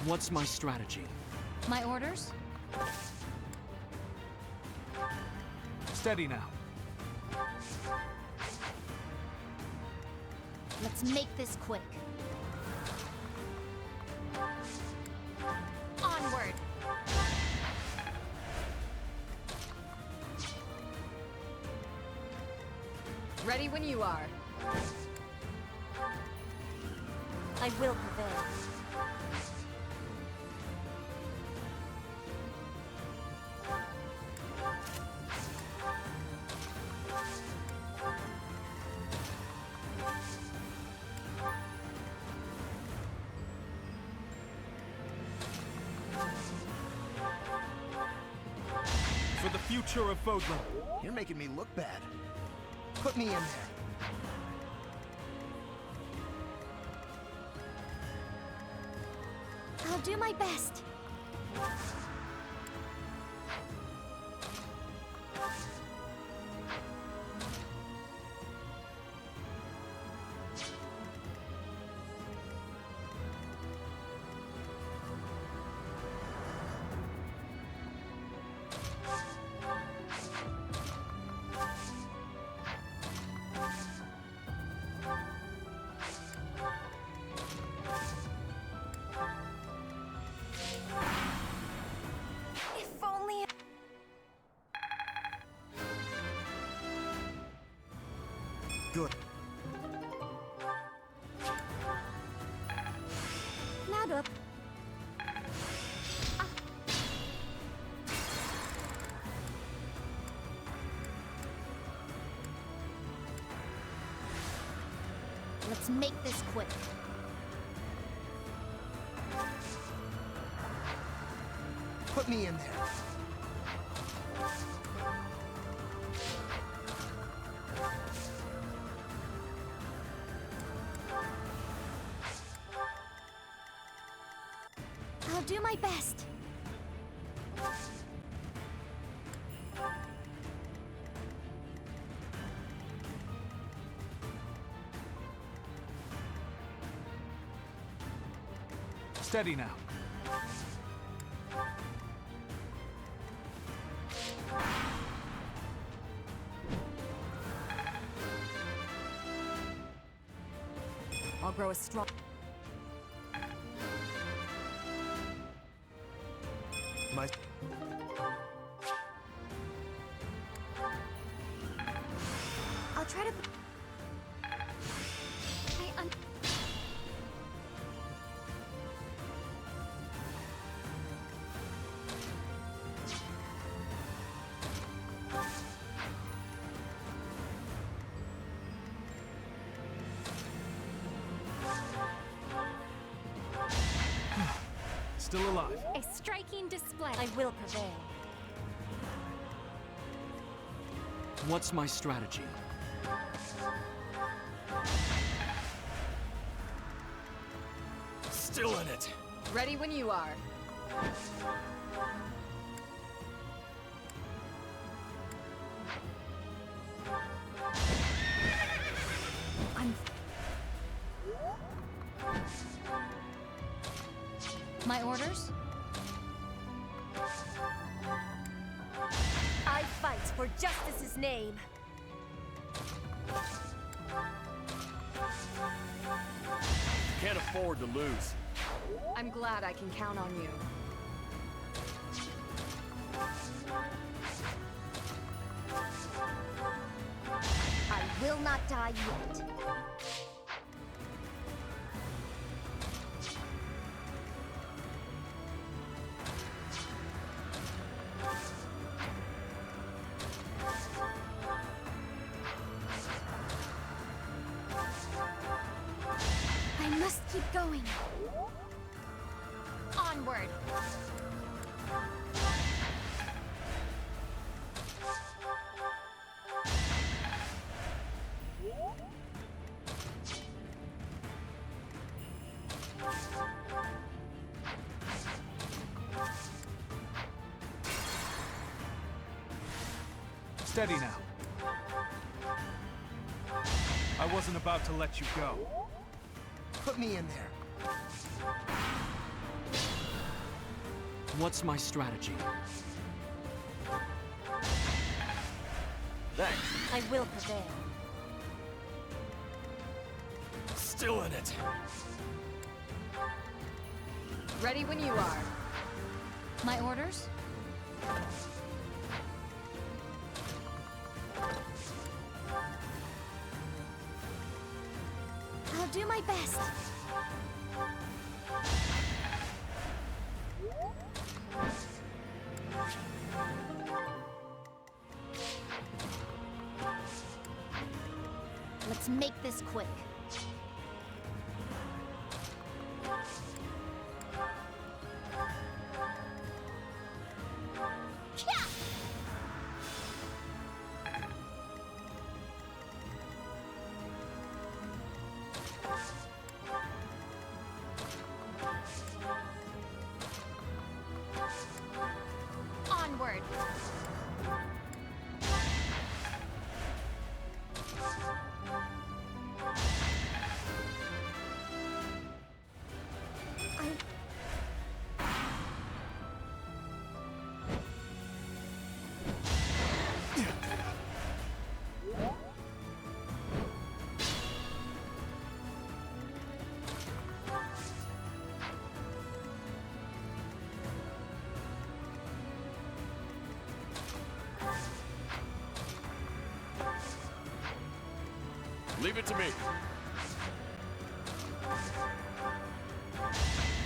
What's my strategy? My orders? Steady now. Let's make this quick. Onward! Ready when you are. I will prevail. For the future of Vogue. You're making me look bad. Put me in there. I'll do my best. If only. Good. Not up. Let's make this quick. Put me in there. I'll do my best. Steady now. I'll grow a strong... My... I'll try to... Still alive. A striking display. I will prevail. What's my strategy? Still in it. Ready when you are. My orders? I fight for justice's name. Can't afford to lose. I'm glad I can count on you. I will not die yet. I must keep going. Onward. Steady now. I wasn't about to let you go. Put me in there. What's my strategy? Thanks. I will prevail. Still in it. Ready when you are. My orders? I'll do my best. Let's make this quick. Onward. Leave it to me.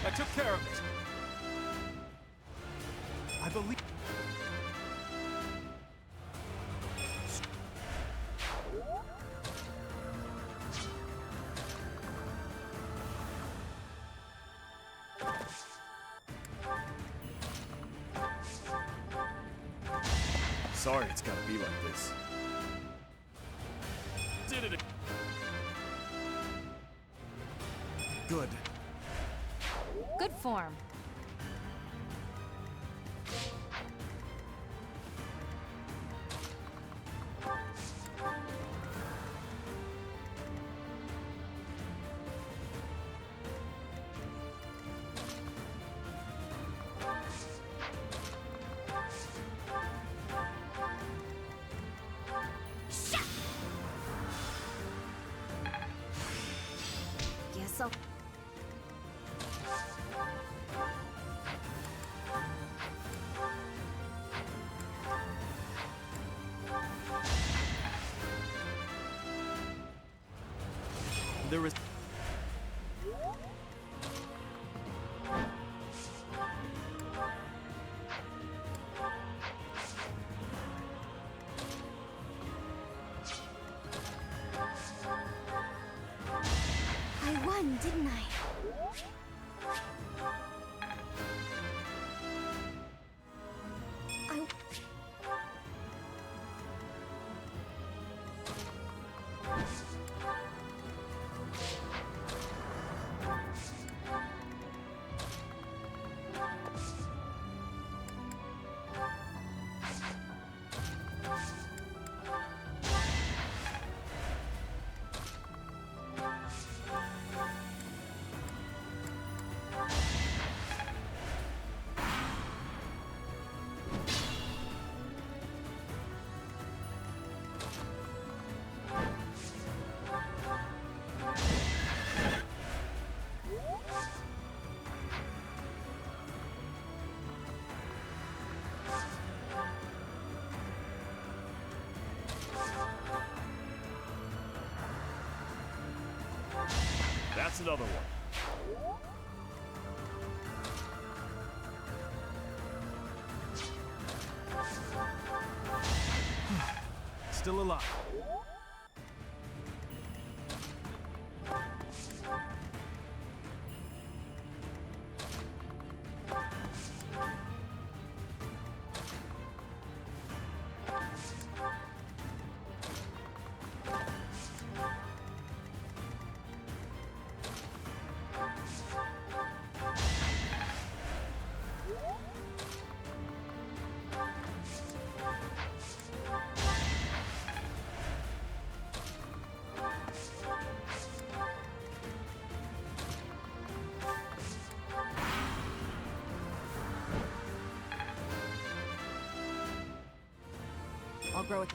I took care of it. I believe... Sorry it's gotta be like this. Did it. Good. Good form. Guess I'll... There is... I won, didn't I? That's another one. Still alive. I'll grow it.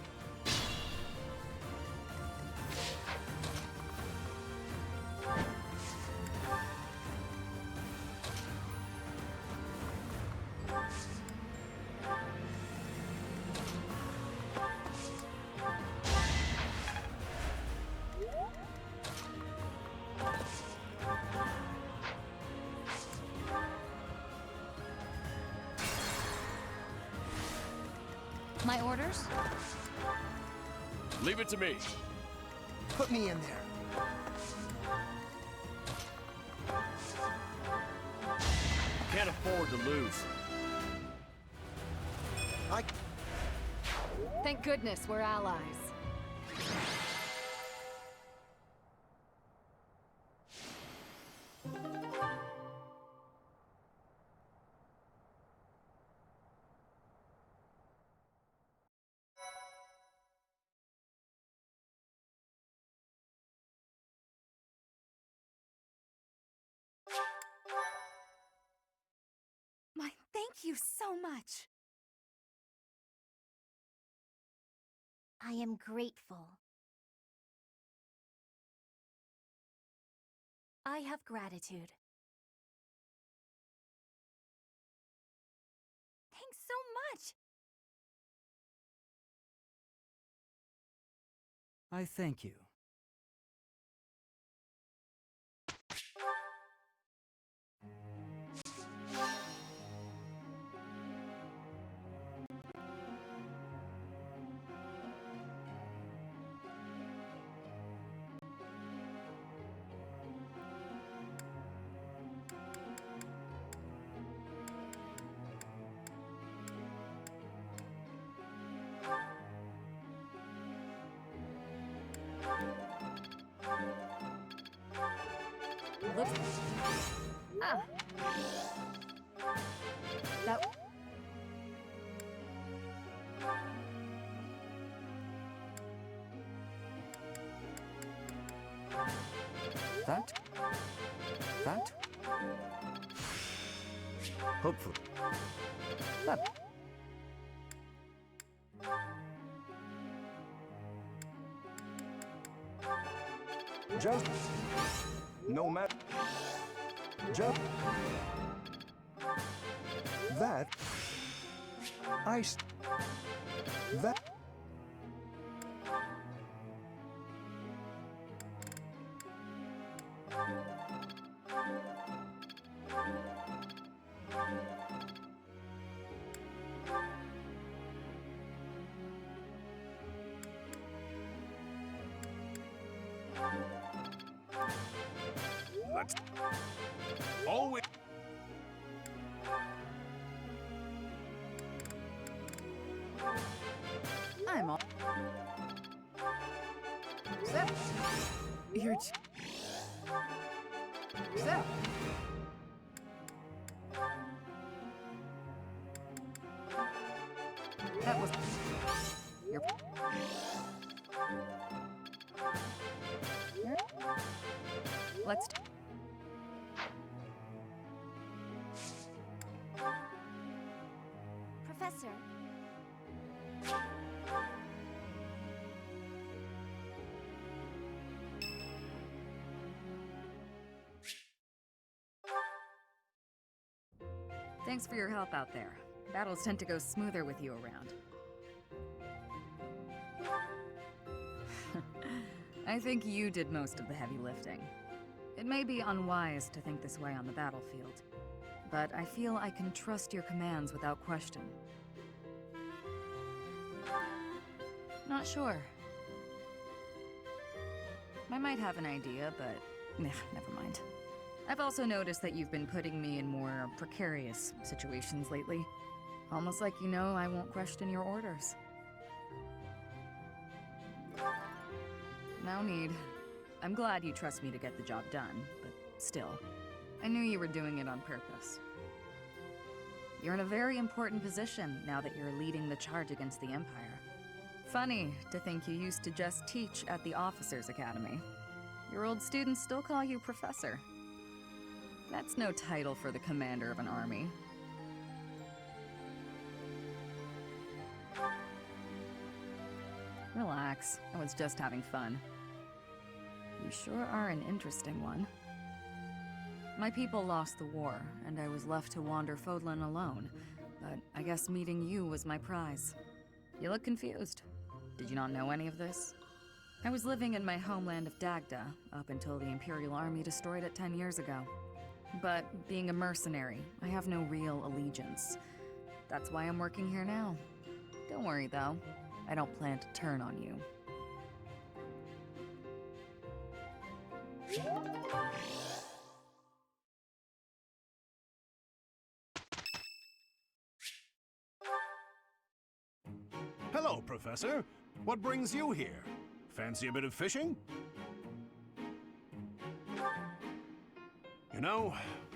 My orders? Leave it to me. Put me in there. Can't afford to lose. Thank goodness we're allies. My, thank you so much. I am grateful. I have gratitude. Thanks so much. I thank you. Look. Ah. That. That? Hopefully. That. Just no matter. Just that that Let's always. I'm all. Zip. You're. Zip. That was. Your. Let's. Professor. Thanks for your help out there. Battles tend to go smoother with you around. I think you did most of the heavy lifting. It may be unwise to think this way on the battlefield, but I feel I can trust your commands without question. Not sure. I might have an idea, but never mind. I've also noticed that you've been putting me in more precarious situations lately. Almost like you know I won't question your orders. No need. I'm glad you trust me to get the job done, but still, I knew you were doing it on purpose. You're in a very important position now that you're leading the charge against the Empire. Funny to think you used to just teach at the Officers' Academy. Your old students still call you Professor. That's no title for the commander of an army. Relax, I was just having fun. You sure are an interesting one. My people lost the war, and I was left to wander Fodlan alone, but I guess meeting you was my prize. You look confused. Did you not know any of this? I was living in my homeland of Dagda up until the Imperial Army destroyed it 10 years ago. But being a mercenary, I have no real allegiance. That's why I'm working here now. Don't worry though, I don't plan to turn on you. Hello, Professor. What brings you here? Fancy a bit of fishing? You know,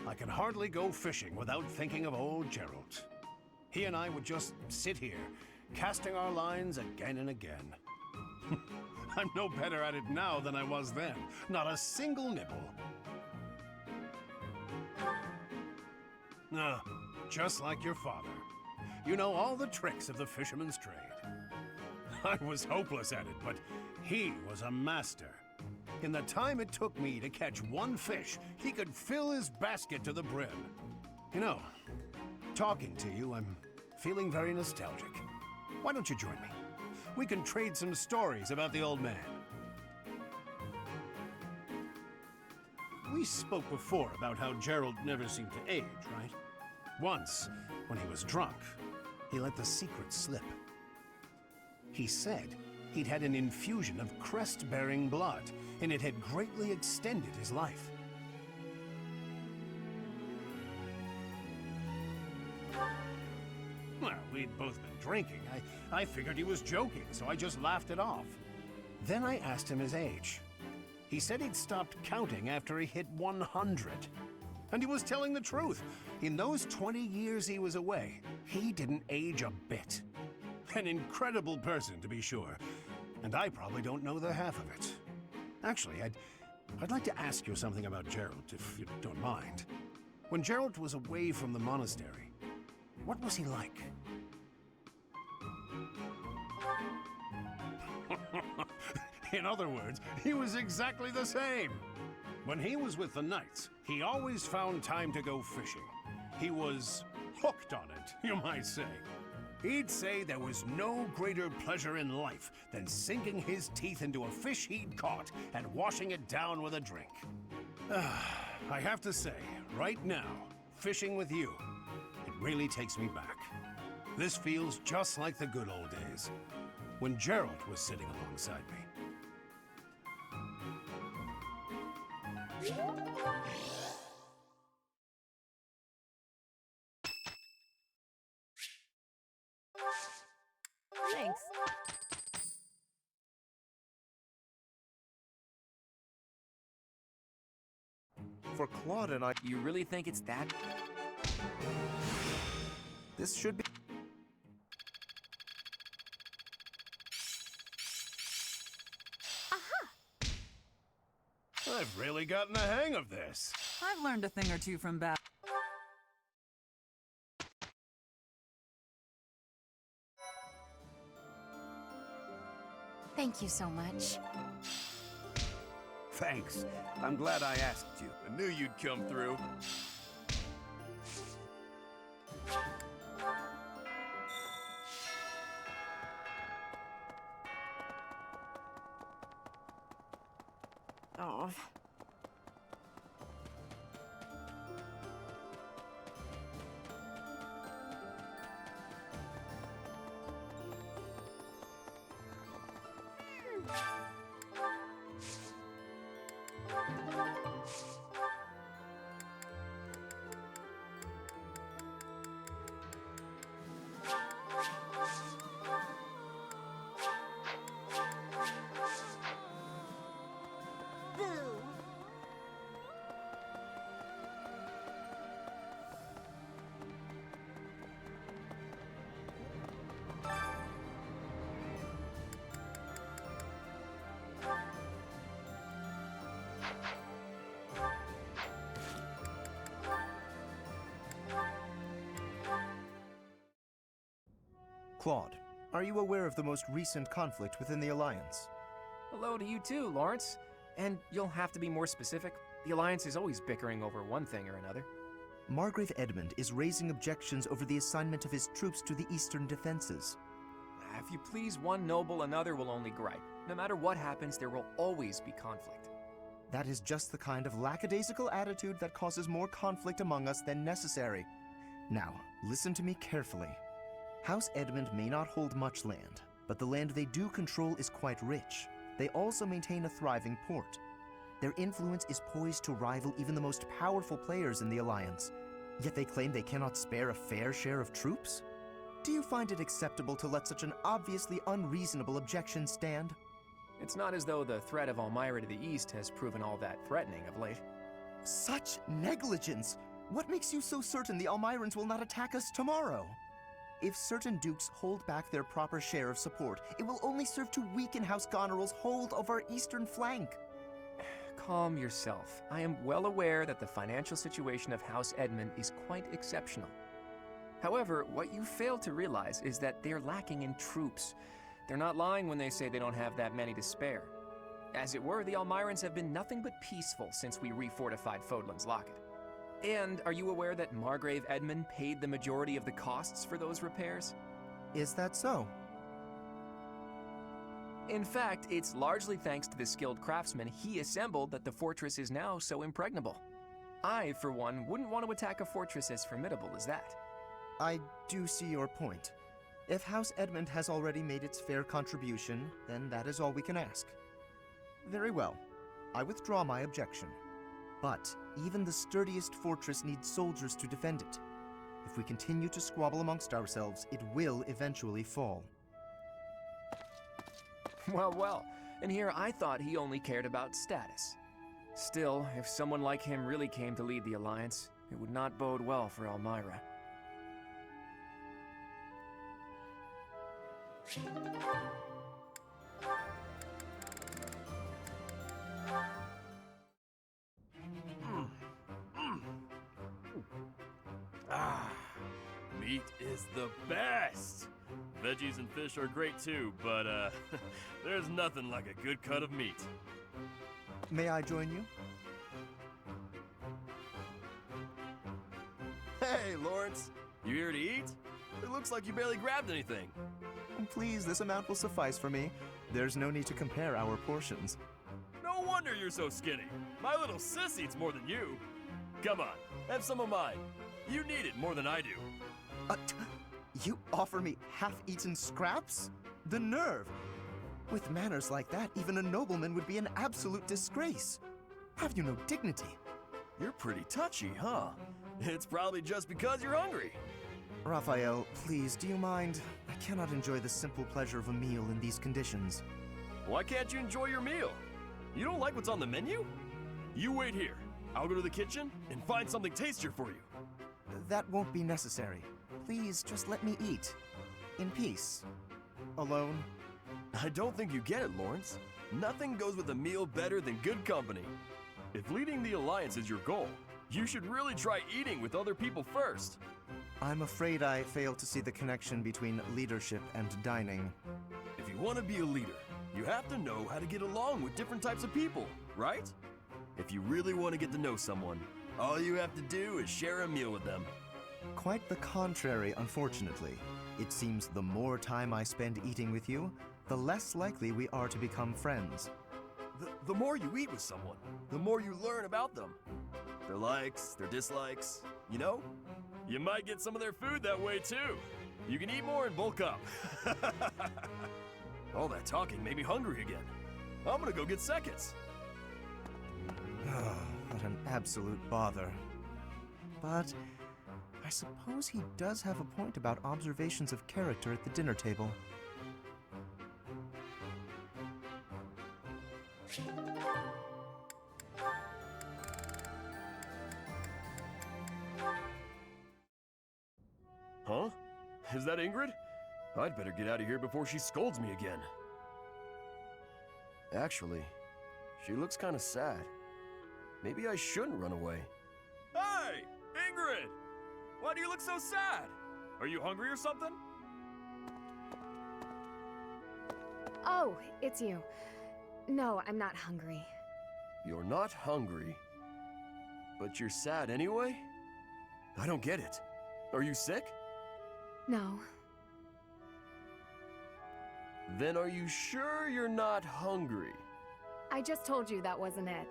I can hardly go fishing without thinking of old Gerald. He and I would just sit here, casting our lines again and again. I'm no better at it now than I was then. Not a single nibble. Ah, just like your father. You know all the tricks of the fisherman's trade. I was hopeless at it, but he was a master. In the time it took me to catch one fish, he could fill his basket to the brim. You know, talking to you, I'm feeling very nostalgic. Why don't you join me? We can trade some stories about the old man. We spoke before about how Gerald never seemed to age, right? Once, when he was drunk, he let the secret slip. He said he'd had an infusion of crest-bearing blood, and it had greatly extended his life. Well, we'd both been drinking. I figured he was joking, so I just laughed it off. Then I asked him his age. He said he'd stopped counting after he hit 100. And he was telling the truth. In those 20 years he was away, he didn't age a bit. An incredible person, to be sure. And I probably don't know the half of it. Actually, I'd like to ask you something about Gerald, if you don't mind. When Gerald was away from the monastery, what was he like? In other words, he was exactly the same. When he was with the Knights, he always found time to go fishing. He was hooked on it, you might say. He'd say there was no greater pleasure in life than sinking his teeth into a fish he'd caught and washing it down with a drink. I have to say, right now, fishing with you, it really takes me back. This feels just like the good old days, when Gerald was sitting alongside me. Thanks. For Claude and I... You really think it's that? This should be... I've really gotten the hang of this. I've learned a thing or two from battle. Thank you so much. Thanks. I'm glad I asked you. I knew you'd come through. Oh. Claude, are you aware of the most recent conflict within the Alliance? Hello to you too, Lawrence. And you'll have to be more specific. The Alliance is always bickering over one thing or another. Margrave Edmund is raising objections over the assignment of his troops to the eastern defenses. If you please one noble, another will only gripe. No matter what happens, there will always be conflict. That is just the kind of lackadaisical attitude that causes more conflict among us than necessary. Now, listen to me carefully. House Edmund may not hold much land, but the land they do control is quite rich. They also maintain a thriving port. Their influence is poised to rival even the most powerful players in the Alliance, yet they claim they cannot spare a fair share of troops? Do you find it acceptable to let such an obviously unreasonable objection stand? It's not as though the threat of Elmira to the east has proven all that threatening of late. Such negligence! What makes you so certain the Elmirans will not attack us tomorrow? If certain dukes hold back their proper share of support, it will only serve to weaken House Goneril's hold of our eastern flank. Calm yourself. I am well aware that the financial situation of House Edmund is quite exceptional. However, what you fail to realize is that they're lacking in troops. They're not lying when they say they don't have that many to spare. As it were, the Elmirans have been nothing but peaceful since we refortified Fodlan's Locket. And are you aware that Margrave Edmund paid the majority of the costs for those repairs? Is that so? In fact, it's largely thanks to the skilled craftsmen he assembled that the fortress is now so impregnable. I, for one, wouldn't want to attack a fortress as formidable as that. I do see your point. If House Edmund has already made its fair contribution, then that is all we can ask. Very well. I withdraw my objection. But even the sturdiest fortress needs soldiers to defend it. If we continue to squabble amongst ourselves, it will eventually fall. Well, and here I thought he only cared about status. Still, if someone like him really came to lead the Alliance, it would not bode well for Elmira. Meat is the best! Veggies and fish are great too, but there's nothing like a good cut of meat. May I join you? Hey, Lawrence! You here to eat? It looks like you barely grabbed anything. Please, this amount will suffice for me. There's no need to compare our portions. No wonder you're so skinny. My little sis eats more than you. Come on, have some of mine. You need it more than I do. You offer me half-eaten scraps? The nerve! With manners like that, even a nobleman would be an absolute disgrace. Have you no dignity? You're pretty touchy, huh? It's probably just because you're hungry. Raphael, please, do you mind? I cannot enjoy the simple pleasure of a meal in these conditions. Why can't you enjoy your meal? You don't like what's on the menu? You wait here. I'll go to the kitchen and find something tastier for you. That won't be necessary. Please, just let me eat. In peace. Alone. I don't think you get it, Lawrence. Nothing goes with a meal better than good company. If leading the Alliance is your goal, you should really try eating with other people first. I'm afraid I fail to see the connection between leadership and dining. If you want to be a leader, you have to know how to get along with different types of people, right? If you really want to get to know someone, all you have to do is share a meal with them. Quite the contrary, unfortunately. It seems the more time I spend eating with you, the less likely we are to become friends. The more you eat with someone, the more you learn about them. Their likes, their dislikes, you know? You might get some of their food that way too. You can eat more and bulk up. All that talking made me hungry again. I'm gonna go get seconds. What an absolute bother. But I suppose he does have a point about observations of character at the dinner table. Huh? Is that Ingrid? I'd better get out of here before she scolds me again. Actually, she looks kind of sad. Maybe I shouldn't run away. Hey! Ingrid! Why do you look so sad? Are you hungry or something? Oh, it's you. No, I'm not hungry. You're not hungry, but you're sad anyway? I don't get it. Are you sick? No. Then are you sure you're not hungry? I just told you that wasn't it.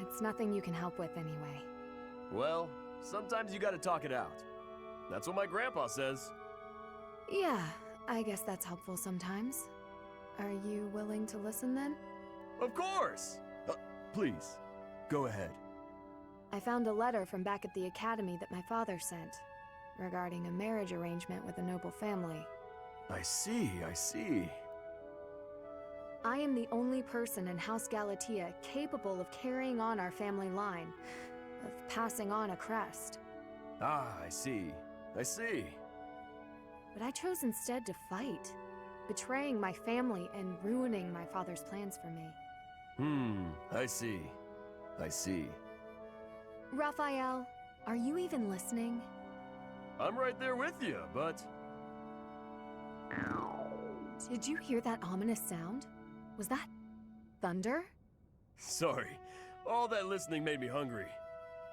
It's nothing you can help with anyway. Well, sometimes you gotta talk it out. That's what my grandpa says. Yeah, I guess that's helpful sometimes. Are you willing to listen then? Of course! Please, go ahead. I found a letter from back at the academy that my father sent, regarding a marriage arrangement with a noble family. I see, I see. I am the only person in House Galatea capable of carrying on our family line, of passing on a crest. Ah, I see. I see. But I chose instead to fight, betraying my family and ruining my father's plans for me. I see. I see. Raphael, are you even listening? I'm right there with you, but... Did you hear that ominous sound? Was that thunder? Sorry. All that listening made me hungry.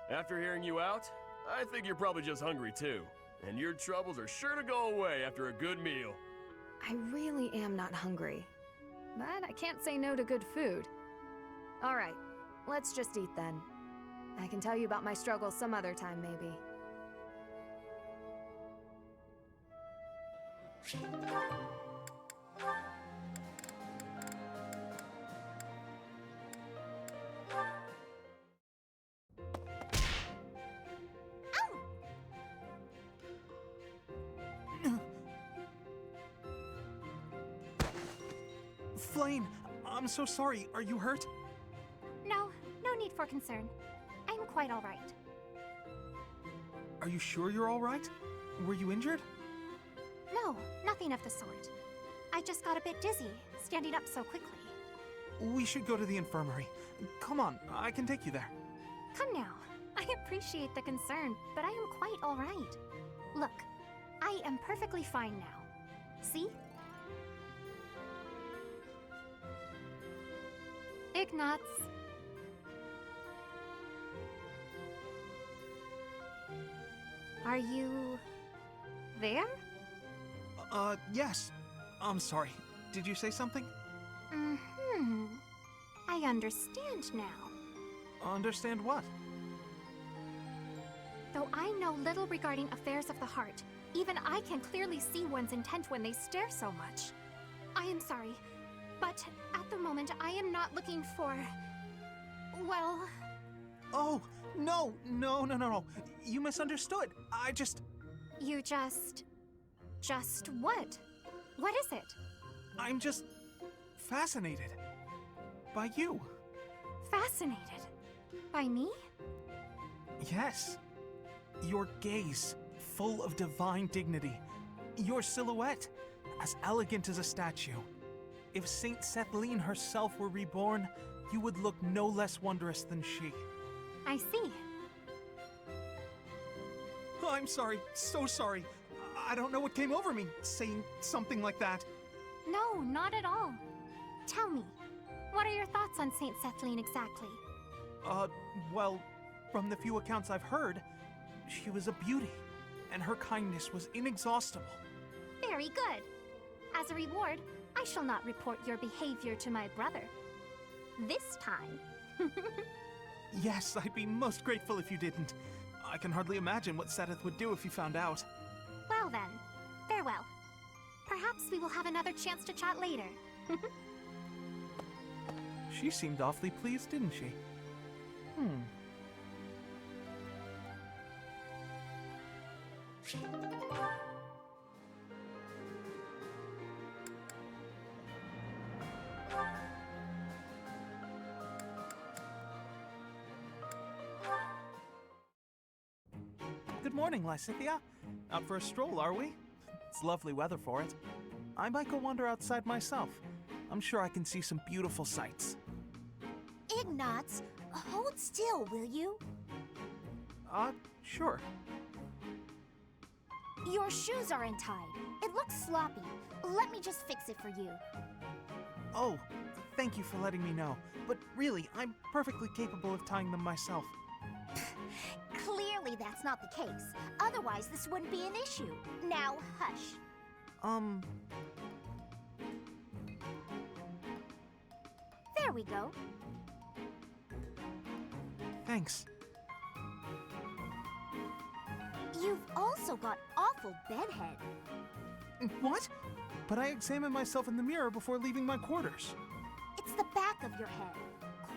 After hearing you out, I think you're probably just hungry too. And your troubles are sure to go away after a good meal. I really am not hungry. But I can't say no to good food. Alright, let's just eat then. I can tell you about my struggles some other time, maybe. Flame, I'm so sorry. Are you hurt? No, no need for concern. I'm quite all right. Are you sure you're all right? Were you injured? No, nothing of the sort. I just got a bit dizzy, standing up so quickly. We should go to the infirmary. Come on, I can take you there. Come now. I appreciate the concern, but I am quite all right. Look, I am perfectly fine now. See? Ignatz. Are you... there? Yes. I'm sorry. Did you say something? I understand now. Understand what? Though I know little regarding affairs of the heart, even I can clearly see one's intent when they stare so much. I am sorry, but at the moment I am not looking for... well... Oh, no. You misunderstood. I just... You just what? What is it? I'm just... fascinated. By you. Fascinated? By me? Yes. Your gaze, full of divine dignity. Your silhouette, as elegant as a statue. If Saint Sethlene herself were reborn, you would look no less wondrous than she. I see. I'm sorry, so sorry. I don't know what came over me, saying something like that. No, not at all. Tell me, what are your thoughts on Saint Sethlene exactly? Well, from the few accounts I've heard, she was a beauty, and her kindness was inexhaustible. Very good. As a reward, I shall not report your behavior to my brother. This time. Yes, I'd be most grateful if you didn't. I can hardly imagine what Seth would do if he found out. Well then, farewell. Perhaps we will have another chance to chat later. She seemed awfully pleased, didn't she? Good morning, Lysithia. Out for a stroll, are we? It's lovely weather for it. I might go wander outside myself. I'm sure I can see some beautiful sights. Ignatz, hold still, will you? Sure. Your shoes are untied. It looks sloppy. Let me just fix it for you. Oh, thank you for letting me know. But really, I'm perfectly capable of tying them myself. Clearly that's not the case. Otherwise, this wouldn't be an issue. Now, hush. There we go. Thanks. You've also got awful bedhead. What? But I examined myself in the mirror before leaving my quarters. It's the back of your head.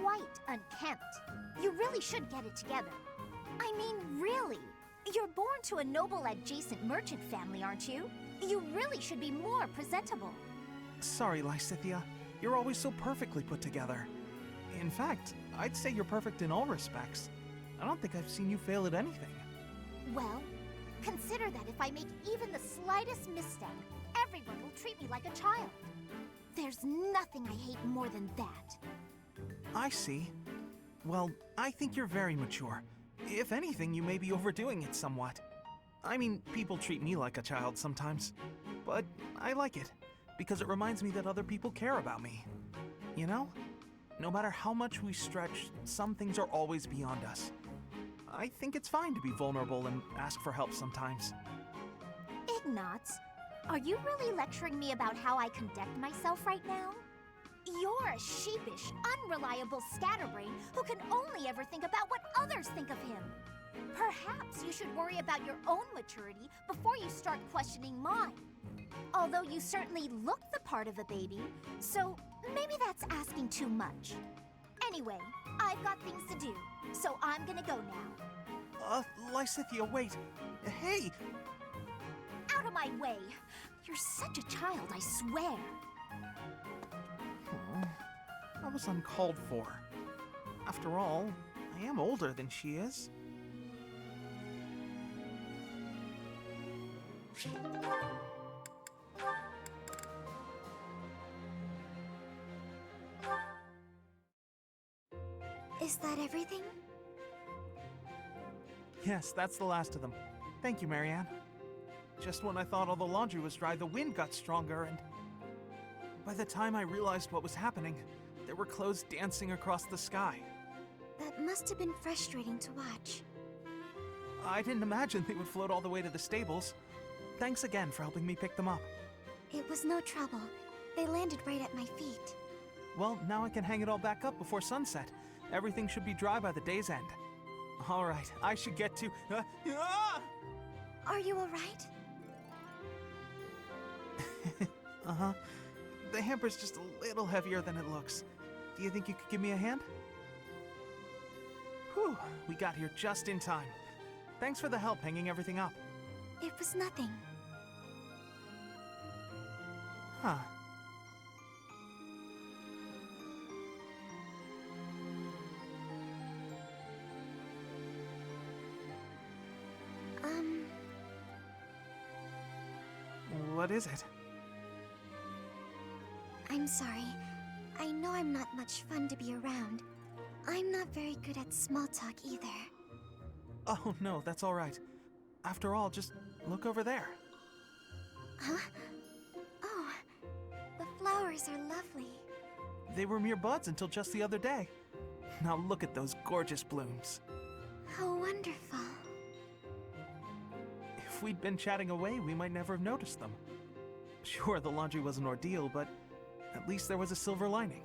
Quite unkempt. You really should get it together. I mean, really. You're born to a noble adjacent merchant family, aren't you? You really should be more presentable. Sorry, Lysithea. You're always so perfectly put together. In fact, I'd say you're perfect in all respects. I don't think I've seen you fail at anything. Well, consider that if I make even the slightest misstep, everyone will treat me like a child. There's nothing I hate more than that. I see. Well, I think you're very mature. If anything, you may be overdoing it somewhat. I mean, people treat me like a child sometimes. But I like it, because it reminds me that other people care about me. You know? No matter how much we stretch, some things are always beyond us. I think it's fine to be vulnerable and ask for help sometimes. Ignatz, are you really lecturing me about how I conduct myself right now? You're a sheepish, unreliable scatterbrain who can only ever think about what others think of him. Perhaps you should worry about your own maturity before you start questioning mine. Although you certainly look the part of a baby, so maybe that's asking too much. Anyway, I've got things to do, so I'm gonna go now. Lysithea, wait. Hey! Out of my way! You're such a child, I swear. That was uncalled for. After all, I am older than she is. Is that everything? Yes, that's the last of them. Thank you, Marianne. Just when I thought all the laundry was dry, the wind got stronger, and by the time I realized what was happening, there were clothes dancing across the sky. That must have been frustrating to watch. I didn't imagine they would float all the way to the stables. Thanks again for helping me pick them up. It was no trouble. They landed right at my feet. Well, now I can hang it all back up before sunset. Everything should be dry by the day's end. All right, I should get to... Are you all right? Uh-huh. The hamper's just a little heavier than it looks. Do you think you could give me a hand? Whew, we got here just in time. Thanks for the help hanging everything up. It was nothing. Huh. What is it? I'm sorry. I know I'm not much fun to be around. I'm not very good at small talk either. Oh, no, that's all right. After all, just look over there. Huh? Oh, the flowers are lovely. They were mere buds until just the other day. Now look at those gorgeous blooms. How wonderful. If we'd been chatting away, we might never have noticed them. Sure, the laundry was an ordeal, but at least there was a silver lining.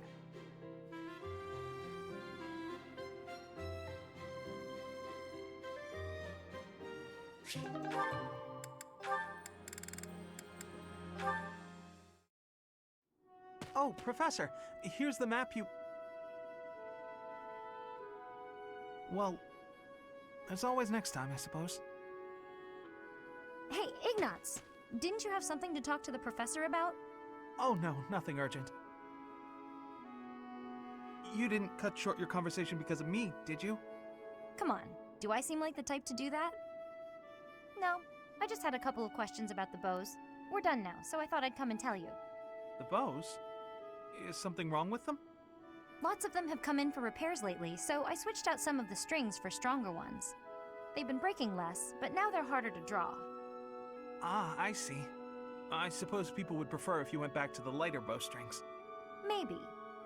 Oh, Professor, here's the map you... Well, there's always next time, I suppose. Hey, Ignatz! Didn't you have something to talk to the professor about? Oh no, nothing urgent. You didn't cut short your conversation because of me, did you? Come on, do I seem like the type to do that? No, I just had a couple of questions about the bows. We're done now, so I thought I'd come and tell you. The bows? Is something wrong with them? Lots of them have come in for repairs lately, so I switched out some of the strings for stronger ones. They've been breaking less, but now they're harder to draw. Ah, I see. I suppose people would prefer if you went back to the lighter bowstrings. Maybe.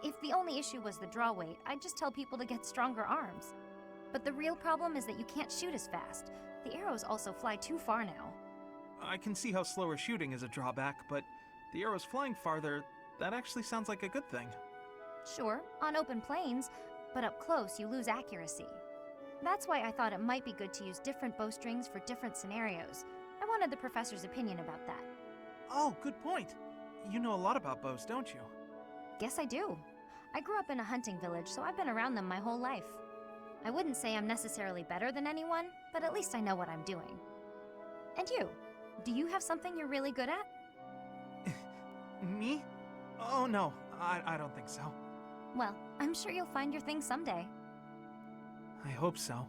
If the only issue was the draw weight, I'd just tell people to get stronger arms. But the real problem is that you can't shoot as fast. The arrows also fly too far now. I can see how slower shooting is a drawback, but the arrows flying farther, that actually sounds like a good thing. Sure, on open plains, but up close you lose accuracy. That's why I thought it might be good to use different bowstrings for different scenarios. I wanted the professor's opinion about that. Oh, good point. You know a lot about bows, don't you? Guess I do. I grew up in a hunting village, so I've been around them my whole life. I wouldn't say I'm necessarily better than anyone, but at least I know what I'm doing. And you? Do you have something you're really good at? Me? Oh no, I don't think so. Well, I'm sure you'll find your thing someday. I hope so.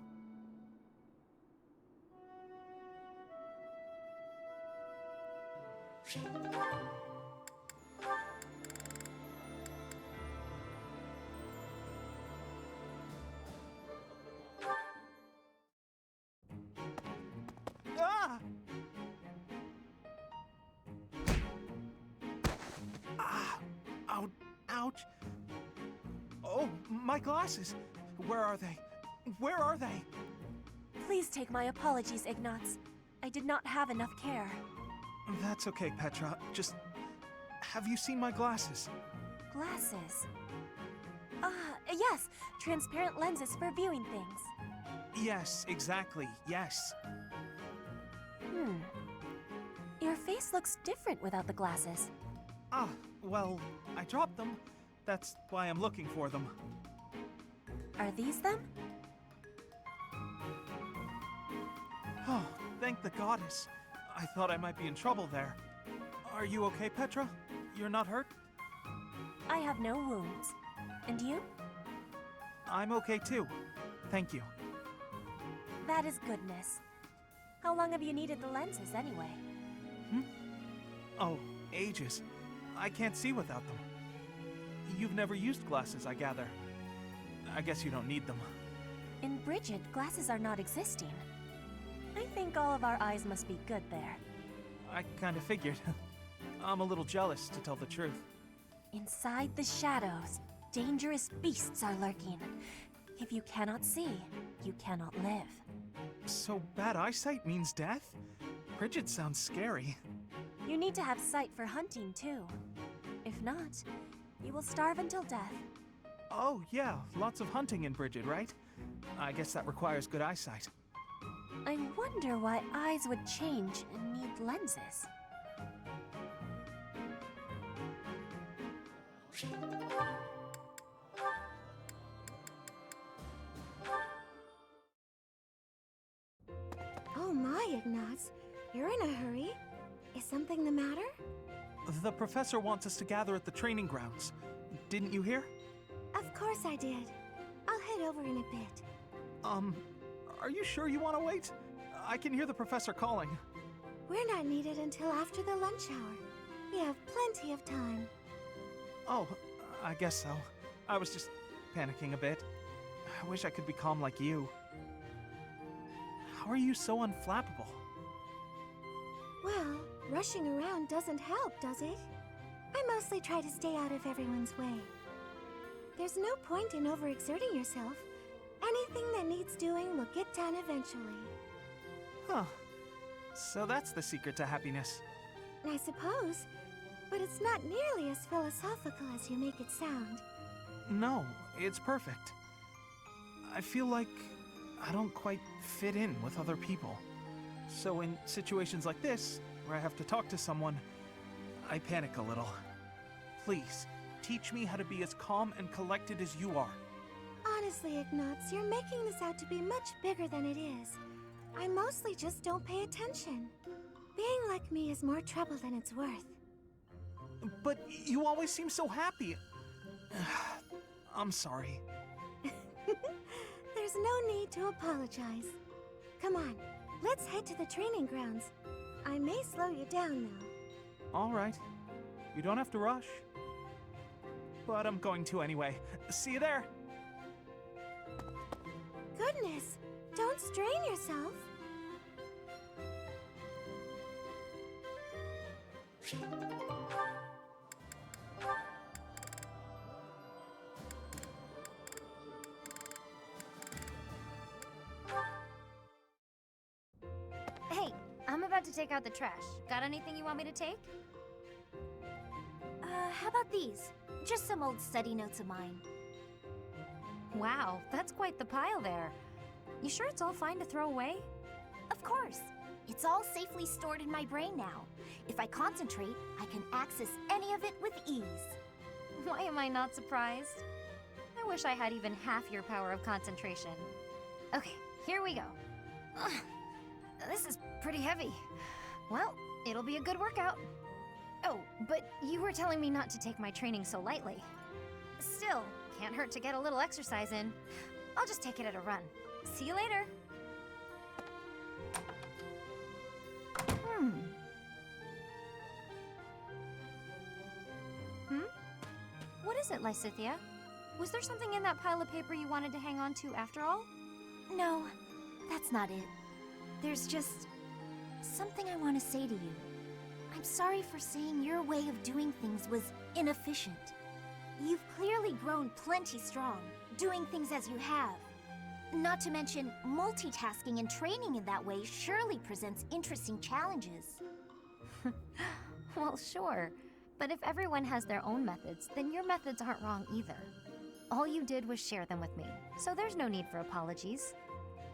Ah! Ah! Ouch! Oh, my glasses! Where are they? Where are they? Please take my apologies, Ignatz. I did not have enough care. That's okay, Petra. Just... have you seen my glasses? Glasses? Yes. Transparent lenses for viewing things. Yes, exactly. Yes. Your face looks different without the glasses. Ah, well, I dropped them. That's why I'm looking for them. Are these them? Oh, thank the goddess. I thought I might be in trouble there. Are you okay, Petra? You're not hurt? I have no wounds. And you? I'm okay too. Thank you. That is goodness. How long have you needed the lenses anyway? Oh, ages. I can't see without them. You've never used glasses, I gather. I guess you don't need them. In Bridget, glasses are not existing. I think all of our eyes must be good there. I kinda figured. I'm a little jealous, to tell the truth. Inside the shadows, dangerous beasts are lurking. If you cannot see, you cannot live. So bad eyesight means death? Bridget sounds scary. You need to have sight for hunting, too. If not, you will starve until death. Oh, yeah, lots of hunting in Bridget, right? I guess that requires good eyesight. I wonder why eyes would change and need lenses. Oh my, Ignatz. You're in a hurry. Is something the matter? The professor wants us to gather at the training grounds. Didn't you hear? Of course I did. I'll head over in a bit. Are you sure you want to wait? I can hear the professor calling. We're not needed until after the lunch hour. We have plenty of time. Oh, I guess so. I was just panicking a bit. I wish I could be calm like you. How are you so unflappable? Well, rushing around doesn't help, does it? I mostly try to stay out of everyone's way. There's no point in overexerting yourself. Anything that needs doing will get done eventually. Huh. So that's the secret to happiness. I suppose, but it's not nearly as philosophical as you make it sound. No, it's perfect. I feel like I don't quite fit in with other people. So in situations like this, where I have to talk to someone, I panic a little. Please, teach me how to be as calm and collected as you are. Honestly, Ignatz, you're making this out to be much bigger than it is. I mostly just don't pay attention. Being like me is more trouble than it's worth. But you always seem so happy. I'm sorry. There's no need to apologize. Come on, let's head to the training grounds. I may slow you down, though. All right. You don't have to rush. But I'm going to anyway. See you there. Goodness, don't strain yourself. Hey, I'm about to take out the trash. Got anything you want me to take? How about these? Just some old study notes of mine. Wow, that's quite the pile there. You sure it's all fine to throw away? Of course. It's all safely stored in my brain now. If I concentrate, I can access any of it with ease. Why am I not surprised? I wish I had even half your power of concentration. Okay, here we go. Ugh, this is pretty heavy. Well, it'll be a good workout. Oh, but you were telling me not to take my training so lightly. Still, can't hurt to get a little exercise in. I'll just take it at a run. See you later. What is it, Lysithia? Was there something in that pile of paper you wanted to hang on to after all? No, that's not it. There's just something I want to say to you. I'm sorry for saying your way of doing things was inefficient. You've clearly grown plenty strong, doing things as you have. Not to mention, multitasking and training in that way surely presents interesting challenges. Well, sure. But if everyone has their own methods, then your methods aren't wrong either. All you did was share them with me, so there's no need for apologies.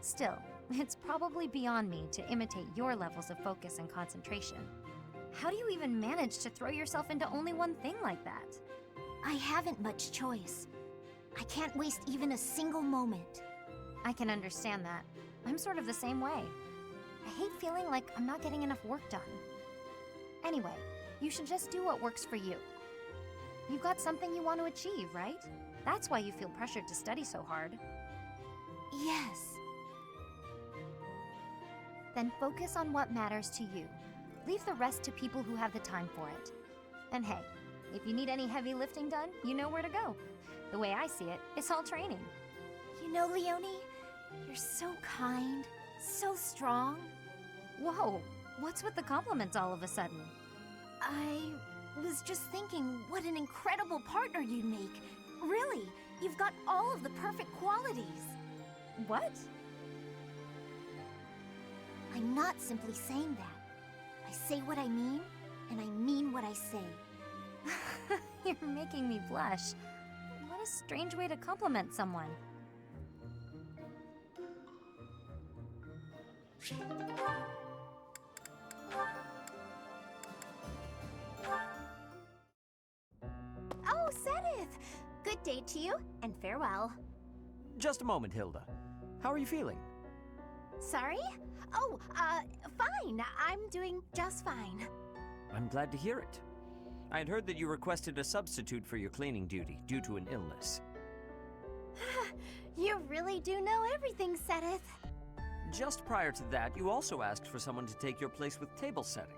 Still, it's probably beyond me to imitate your levels of focus and concentration. How do you even manage to throw yourself into only one thing like that? I haven't much choice. I can't waste even a single moment. I can understand that. I'm sort of the same way. I hate feeling like I'm not getting enough work done. Anyway, you should just do what works for you. You've got something you want to achieve, right? That's why you feel pressured to study so hard. Yes. Then focus on what matters to you. Leave the rest to people who have the time for it. And hey, if you need any heavy lifting done, you know where to go. The way I see it, it's all training. You know, Leonie, you're so kind, so strong. Whoa, what's with the compliments all of a sudden? I was just thinking what an incredible partner you'd make. Really, you've got all of the perfect qualities. What? I'm not simply saying that. I say what I mean, and I mean what I say. You're making me blush. What a strange way to compliment someone. Oh, Sereth! Good day to you, and farewell. Just a moment, Hilda. How are you feeling? Sorry? Oh, fine. I'm doing just fine. I'm glad to hear it. I had heard that you requested a substitute for your cleaning duty due to an illness. You really do know everything, Sereth. Just prior to that, you also asked for someone to take your place with table setting.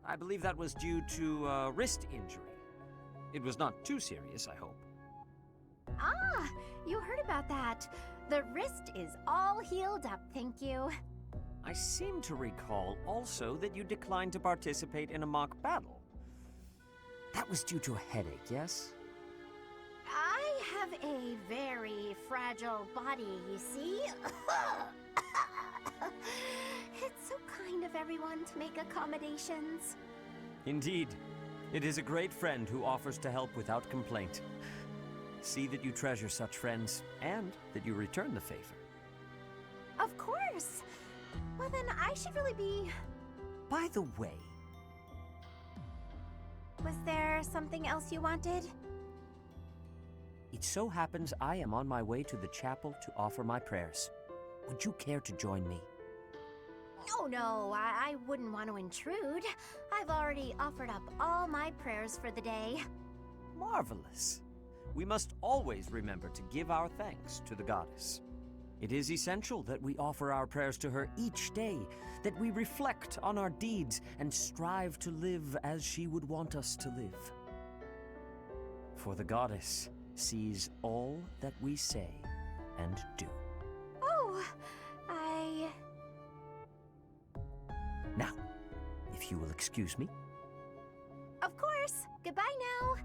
I believe that was due to a wrist injury. It was not too serious, I hope. Ah, you heard about that. The wrist is all healed up, thank you. I seem to recall also that you declined to participate in a mock battle. That was due to a headache, yes? I have a very fragile body, you see. It's so kind of everyone to make accommodations. Indeed. It is a great friend who offers to help without complaint. See that you treasure such friends, and that you return the favor. Of course. Well, then I should really be... By the way... Was there something else you wanted? It so happens I am on my way to the chapel to offer my prayers. Would you care to join me? Oh, no, I wouldn't want to intrude. I've already offered up all my prayers for the day. Marvelous. We must always remember to give our thanks to the goddess. It is essential that we offer our prayers to her each day, that we reflect on our deeds and strive to live as she would want us to live. For the goddess sees all that we say and do. Oh, Now, if you will excuse me. Of course. Goodbye now.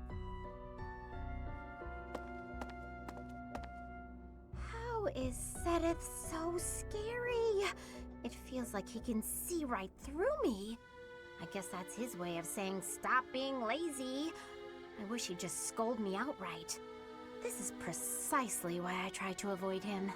How is Sedith so scary? It feels like he can see right through me. I guess that's his way of saying stop being lazy. I wish he'd just scold me outright. This is precisely why I try to avoid him.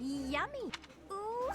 Yummy! Ooh!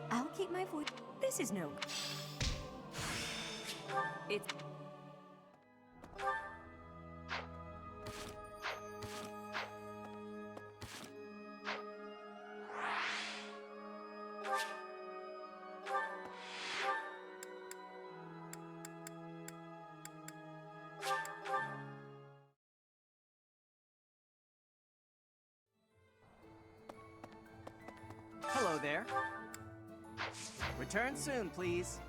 I'll keep my voice. This is no. It's. Hello there. Return soon, please.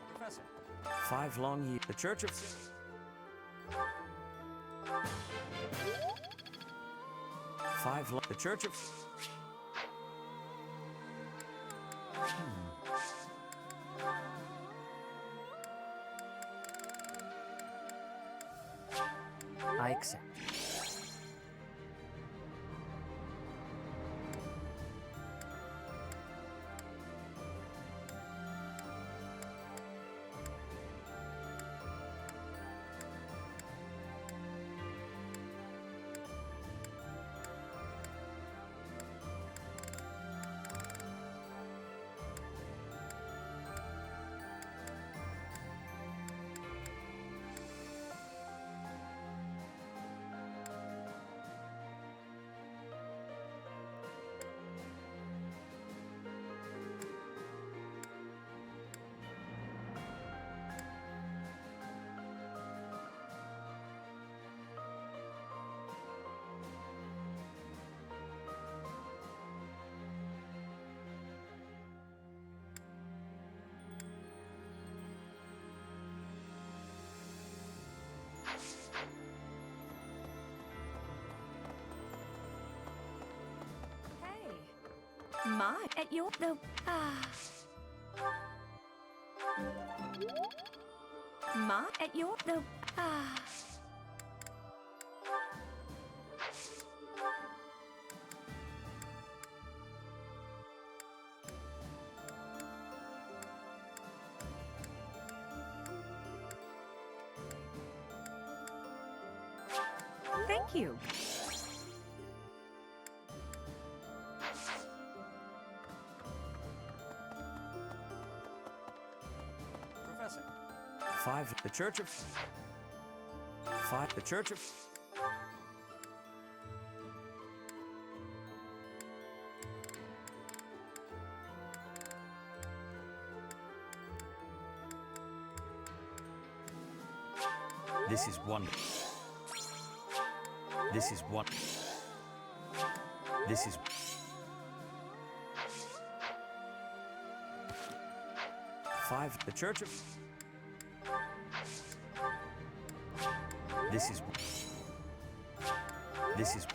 Professor. 5 long years. The Church of... The Church of... I accept. My at your the Ma, at your the Thank you. Professor. 5. The Church of... 5. The Church of... This is one. This is one. This is... 5. The Church of... This is... This is...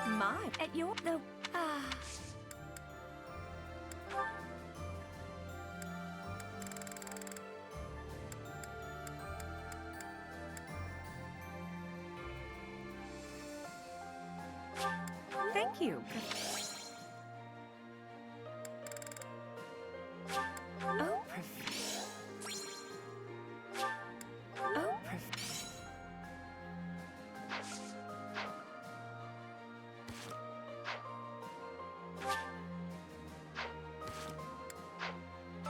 My, at your the Thank you. Oh,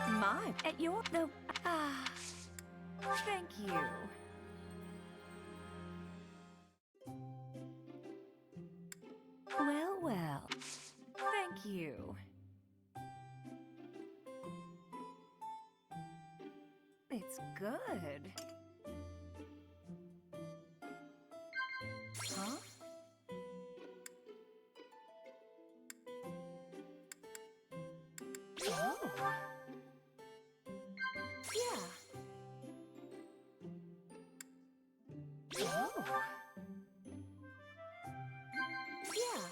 My, at your the Thank you. Well, well. Thank you. It's good. Huh? Oh. Yeah. Oh. Yeah.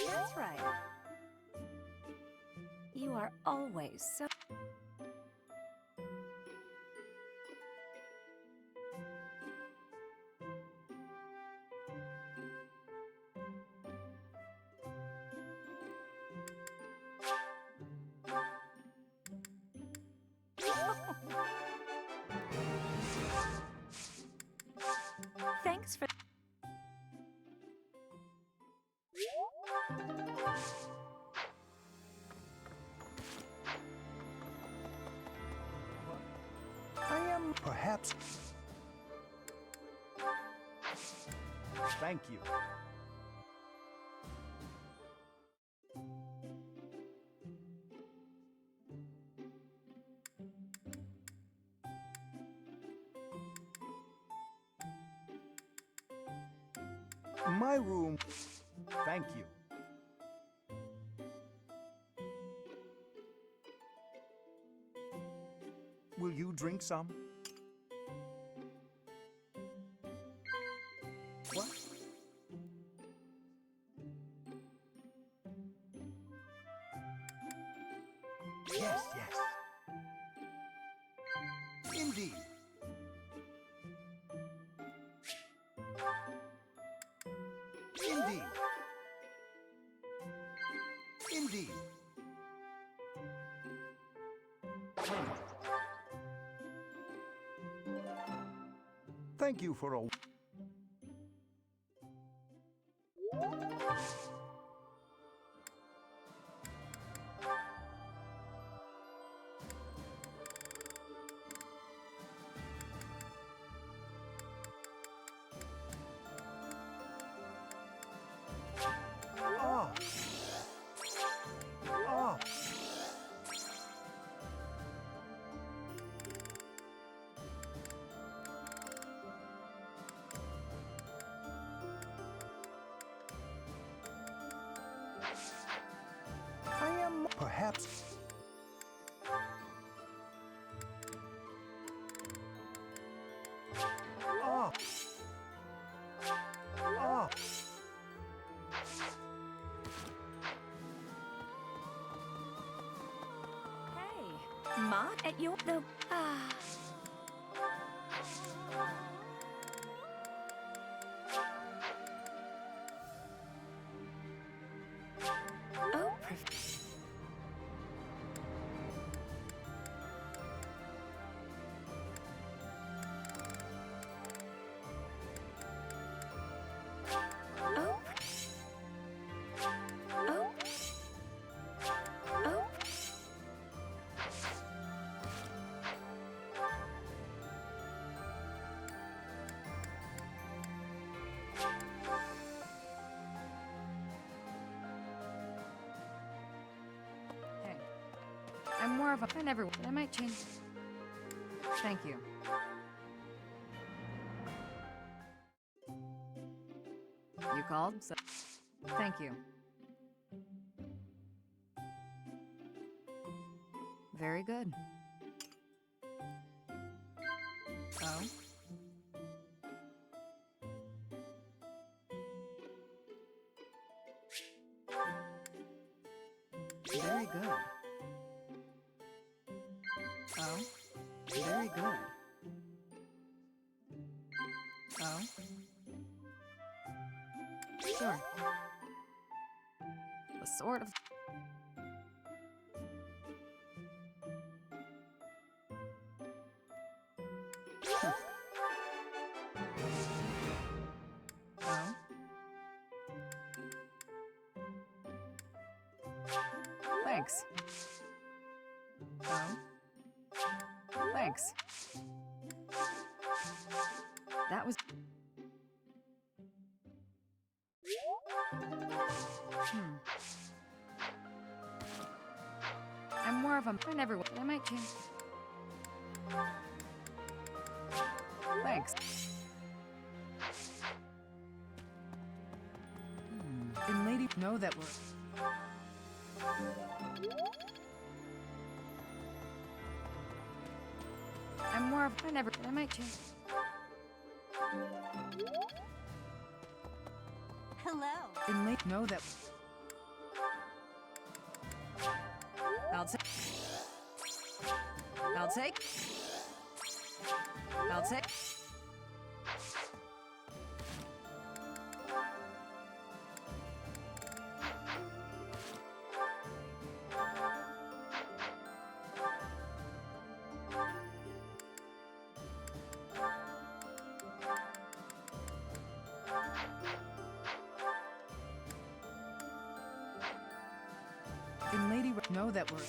That's right. You are always so... Thanks for... I am perhaps... Thank you. My room... Thank you. Will you drink some? What? Yes, yes. Indeed. Indeed. Indeed. Thank you for all. Ah. Ah. not at your the Oh, Oh. Oh. Oh. Hey. I'm more of a fan everyone. I might change. Thank you. You called? So thank you. Very good. Oh? Very good. Oh? Very good. Oh? Sure. The sort of... Huh. Oh? Thanks. Oh? Thanks. That was... I'm more of a fan everyone. I might change. Thanks. And lady, know that we're... I'm more of a fan everyone. I might change. Hello. And lady, know that... I'll take. I'll take. I'll take. And lady, know that we're...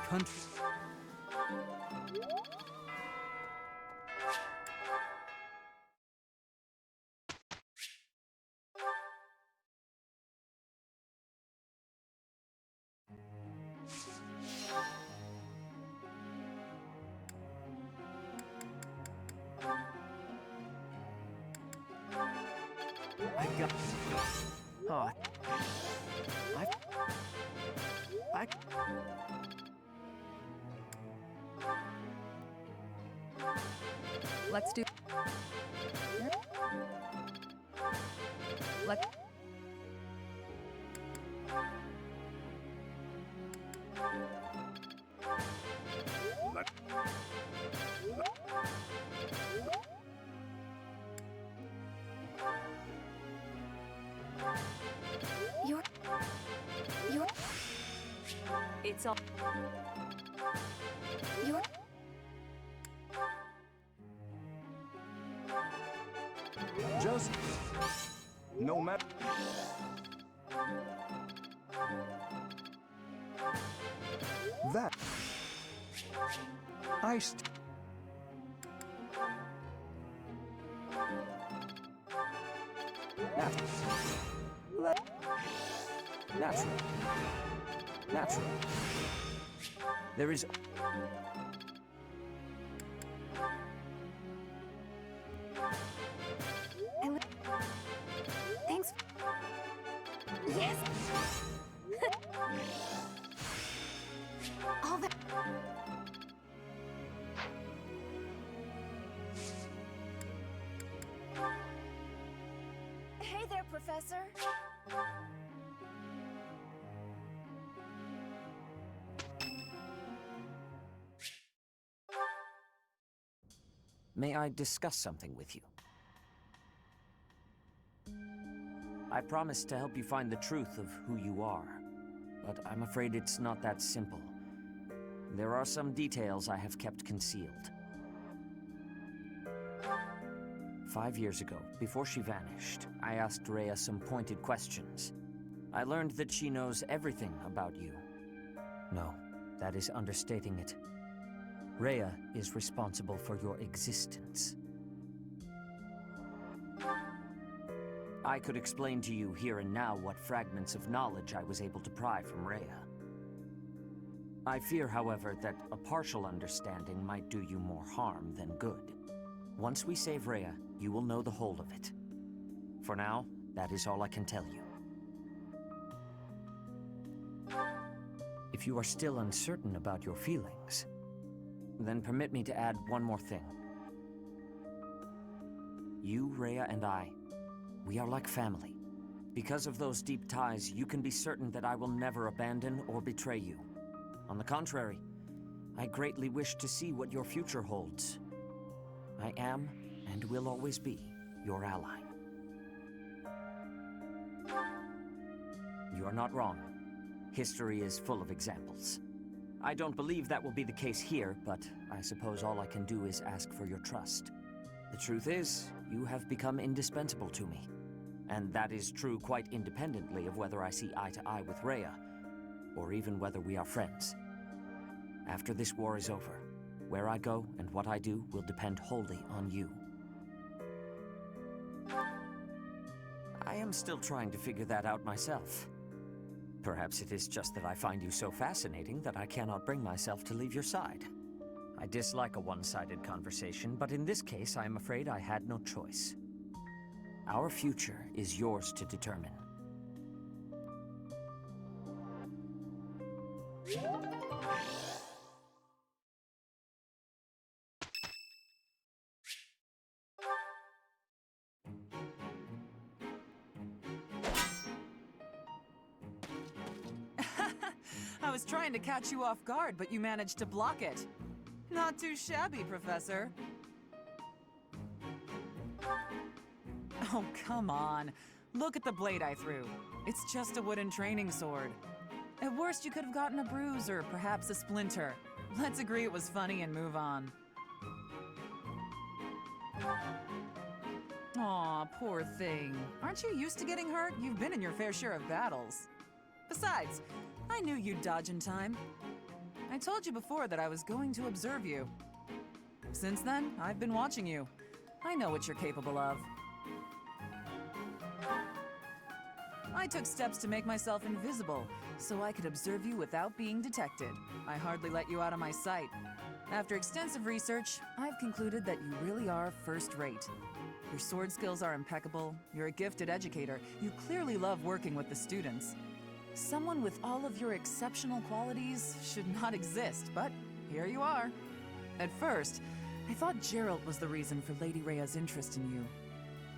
Country. I got... Oh. I... Let's do... Let... You're... It's all... You're... Just no matter. That I Natural. Natural. There is... Thanks. Yes. All that. Professor? May I discuss something with you? I promised to help you find the truth of who you are, but I'm afraid it's not that simple. There are some details I have kept concealed. 5 years ago, before she vanished, I asked Rhea some pointed questions. I learned that she knows everything about you. No, that is understating it. Rhea is responsible for your existence. I could explain to you here and now what fragments of knowledge I was able to pry from Rhea. I fear, however, that a partial understanding might do you more harm than good. Once we save Rhea, you will know the whole of it. For now, that is all I can tell you. If you are still uncertain about your feelings, then permit me to add one more thing. You, Rhea, and I, we are like family. Because of those deep ties, you can be certain that I will never abandon or betray you. On the contrary, I greatly wish to see what your future holds. I am, and will always be, your ally. You are not wrong. History is full of examples. I don't believe that will be the case here, but I suppose all I can do is ask for your trust. The truth is, you have become indispensable to me. And that is true quite independently of whether I see eye to eye with Rhea, or even whether we are friends. After this war is over, where I go and what I do will depend wholly on you. I am still trying to figure that out myself. Perhaps it is just that I find you so fascinating that I cannot bring myself to leave your side. I dislike a one-sided conversation, but in this case, I am afraid I had no choice. Our future is yours to determine. I was trying to catch you off guard, but you managed to block it. Not too shabby, Professor. Oh, come on. Look at the blade I threw. It's just a wooden training sword. At worst, you could have gotten a bruise or perhaps a splinter. Let's agree it was funny and move on. Aw, poor thing. Aren't you used to getting hurt? You've been in your fair share of battles. Besides, I knew you'd dodge in time. I told you before that I was going to observe you. Since then, I've been watching you. I know what you're capable of. I took steps to make myself invisible, so I could observe you without being detected. I hardly let you out of my sight. After extensive research, I've concluded that you really are first-rate. Your sword skills are impeccable, you're a gifted educator, you clearly love working with the students. Someone with all of your exceptional qualities should not exist, but here you are. At first, I thought Gerald was the reason for Lady Rhea's interest in you.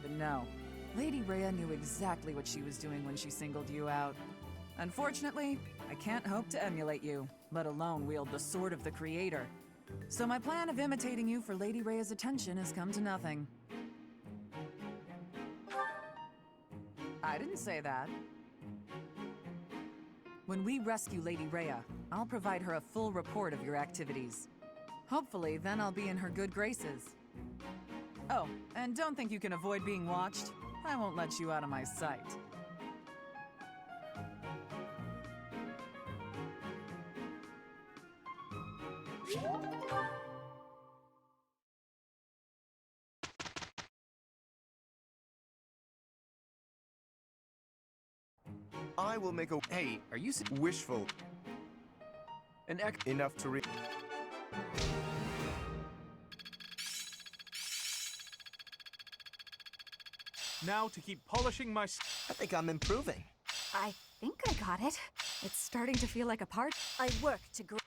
But no, Lady Rhea knew exactly what she was doing when she singled you out. Unfortunately, I can't hope to emulate you, let alone wield the sword of the Creator. So my plan of imitating you for Lady Rhea's attention has come to nothing. I didn't say that. When we rescue Lady Rhea, I'll provide her a full report of your activities. Hopefully, then I'll be in her good graces. Oh, and don't think you can avoid being watched. I won't let you out of my sight. I will make a... Hey, are you wishful... enough to read... Now to keep polishing my... I think I'm improving. I think I got it. It's starting to feel like a part. I work to grow.